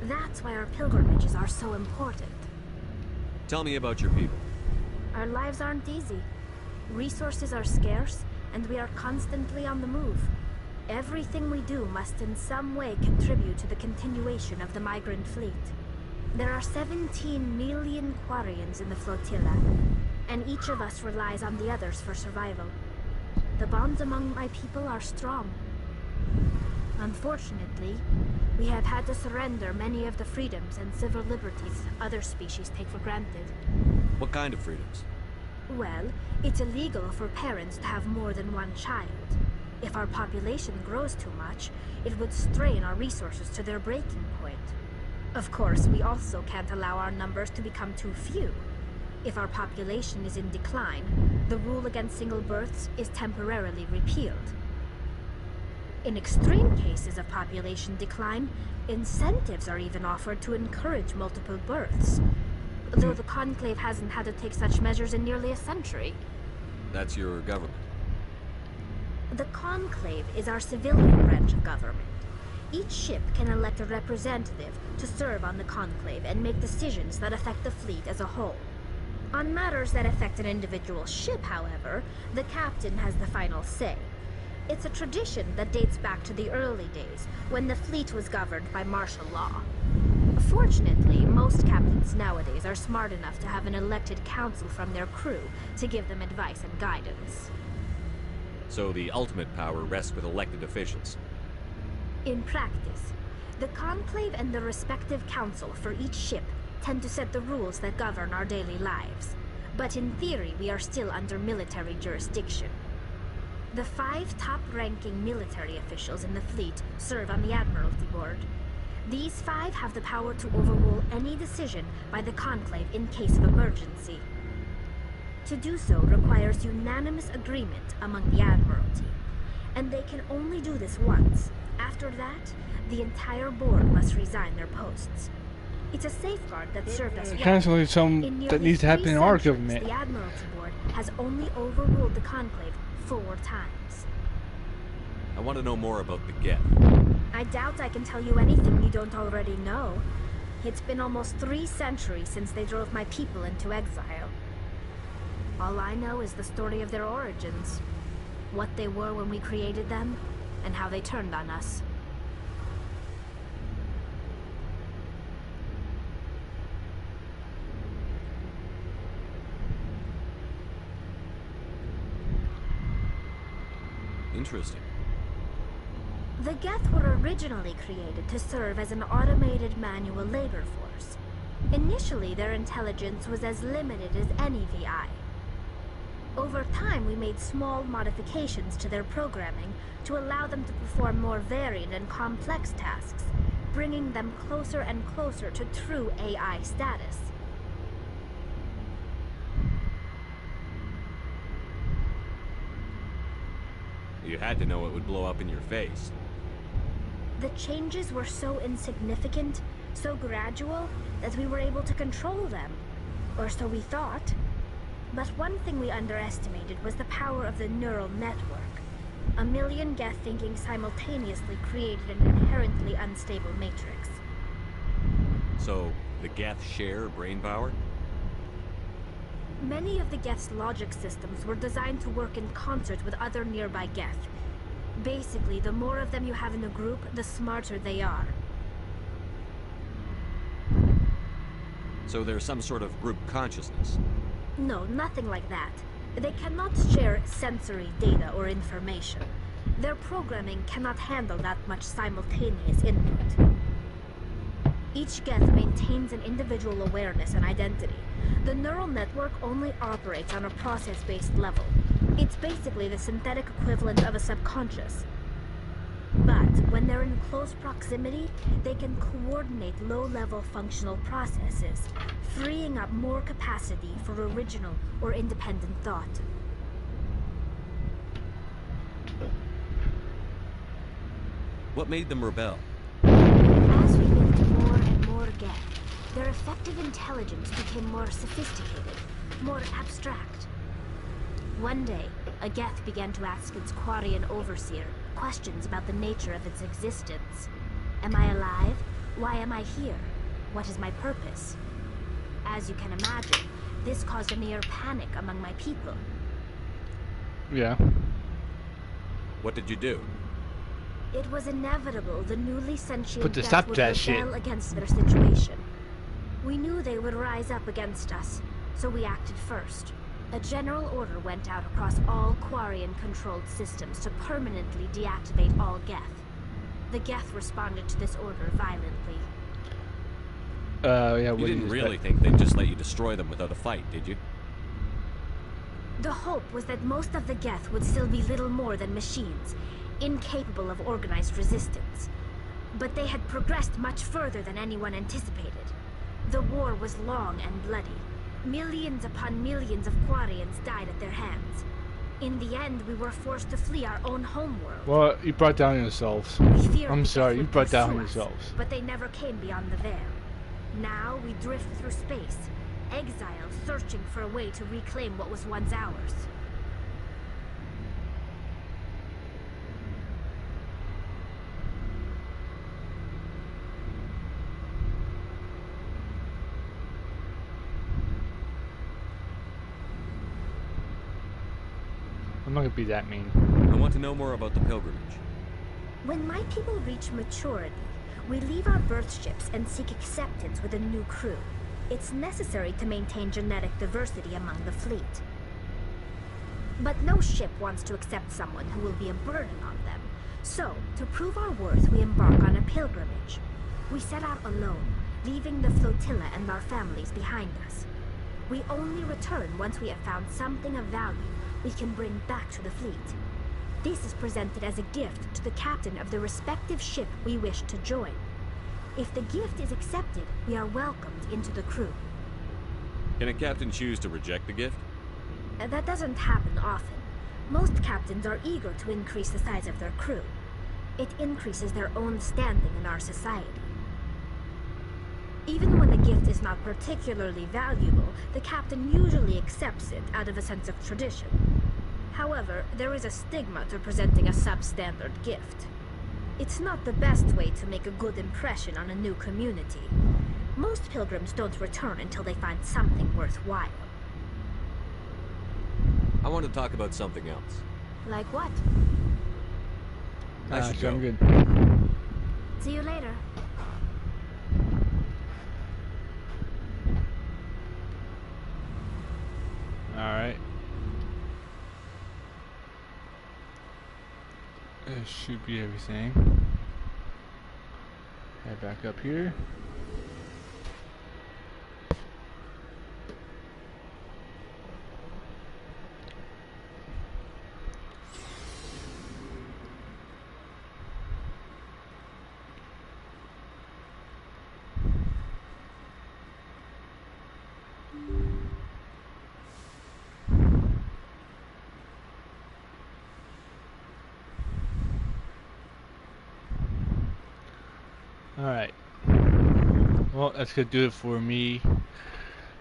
That's why our pilgrimages are so important. Tell me about your people. Our lives aren't easy. Resources are scarce, and we are constantly on the move. Everything we do must in some way contribute to the continuation of the migrant fleet. There are 17 million Quarians in the flotilla, and each of us relies on the others for survival. The bonds among my people are strong. Unfortunately, we have had to surrender many of the freedoms and civil liberties other species take for granted. What kind of freedoms? Well, it's illegal for parents to have more than one child. If our population grows too much, it would strain our resources to their breaking point. Of course, we also can't allow our numbers to become too few. If our population is in decline, the rule against single births is temporarily repealed. In extreme cases of population decline, incentives are even offered to encourage multiple births. Though the Conclave hasn't had to take such measures in nearly a century. That's your government. The Conclave is our civilian branch of government. Each ship can elect a representative to serve on the Conclave and make decisions that affect the fleet as a whole. On matters that affect an individual ship, however, the captain has the final say. It's a tradition that dates back to the early days, when the fleet was governed by martial law. Fortunately, most captains nowadays are smart enough to have an elected council from their crew to give them advice and guidance. So the ultimate power rests with elected officials. In practice, the Conclave and the respective council for each ship tend to set the rules that govern our daily lives. But in theory, we are still under military jurisdiction. The 5 top-ranking military officials in the fleet serve on the Admiralty Board. These 5 have the power to overrule any decision by the Conclave in case of emergency. To do so requires unanimous agreement among the Admiralty, and they can only do this once. After that, the entire board must resign their posts. It's a safeguard that served us well. Kind of like something that needs to happen in our government. The Admiralty Board has only overruled the Conclave 4 times. I want to know more about the Geth. I doubt I can tell you anything you don't already know. It's been almost 3 centuries since they drove my people into exile. All I know is the story of their origins. What they were when we created them, and how they turned on us. Interesting. The Geth were originally created to serve as an automated manual labor force. Initially, their intelligence was as limited as any VI. Over time, we made small modifications to their programming to allow them to perform more varied and complex tasks, bringing them closer and closer to true AI status. You had to know it would blow up in your face. The changes were so insignificant, so gradual, that we were able to control them. Or so we thought. But one thing we underestimated was the power of the neural network. A million Geth thinking simultaneously created an inherently unstable matrix. So, the Geth share brain power? Many of the Geth's logic systems were designed to work in concert with other nearby Geth. Basically, the more of them you have in a group, the smarter they are. So there's some sort of group consciousness? No, nothing like that. They cannot share sensory data or information. Their programming cannot handle that much simultaneous input. Each Geth maintains an individual awareness and identity. The neural network only operates on a process-based level. It's basically the synthetic equivalent of a subconscious. But when they're in close proximity, they can coordinate low-level functional processes, freeing up more capacity for original or independent thought. What made them rebel? As we lived more and more Geth, their effective intelligence became more sophisticated, more abstract. One day, a Geth began to ask its Quarian overseer questions about the nature of its existence. Am I alive? Why am I here? What is my purpose? As you can imagine, this caused a near panic among my people. Yeah. What did you do? It was inevitable the newly sentient Put the Geth stop would that rebel shit. against their situation. We knew they would rise up against us, so we acted first. A general order went out across all Quarian-controlled systems to permanently deactivate all Geth. The Geth responded to this order violently. Yeah, You didn't really think they'd just let you destroy them without a fight, did you? The hope was that most of the Geth would still be little more than machines, incapable of organized resistance. But they had progressed much further than anyone anticipated. The war was long and bloody. Millions upon millions of Quarians died at their hands. In the end, we were forced to flee our own homeworld. Well, you brought down yourselves. I'm sorry, you brought down yourselves. But they never came beyond the veil. Now we drift through space, exiled, searching for a way to reclaim what was once ours. I'm not gonna be that mean. I want to know more about the pilgrimage. When my people reach maturity, we leave our birth ships and seek acceptance with a new crew. It's necessary to maintain genetic diversity among the fleet. But no ship wants to accept someone who will be a burden on them. So, to prove our worth, we embark on a pilgrimage. We set out alone, leaving the flotilla and our families behind us. We only return once we have found something of value we can bring back to the fleet. This is presented as a gift to the captain of the respective ship we wish to join. If the gift is accepted, we are welcomed into the crew. Can a captain choose to reject the gift? That doesn't happen often. Most captains are eager to increase the size of their crew. It increases their own standing in our society. Even when the gift is not particularly valuable, the captain usually accepts it out of a sense of tradition. However, there is a stigma to presenting a substandard gift. It's not the best way to make a good impression on a new community. Most pilgrims don't return until they find something worthwhile. I want to talk about something else. Like what? I should go. I'm good. See you later. Alright. That should be everything. Head back up here. Alright. Well, that's gonna do it for me.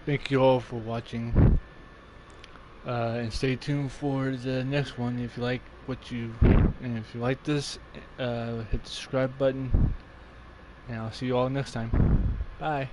Thank you all for watching. And stay tuned for the next one if you like and if you like this, hit the subscribe button. And I'll see you all next time. Bye.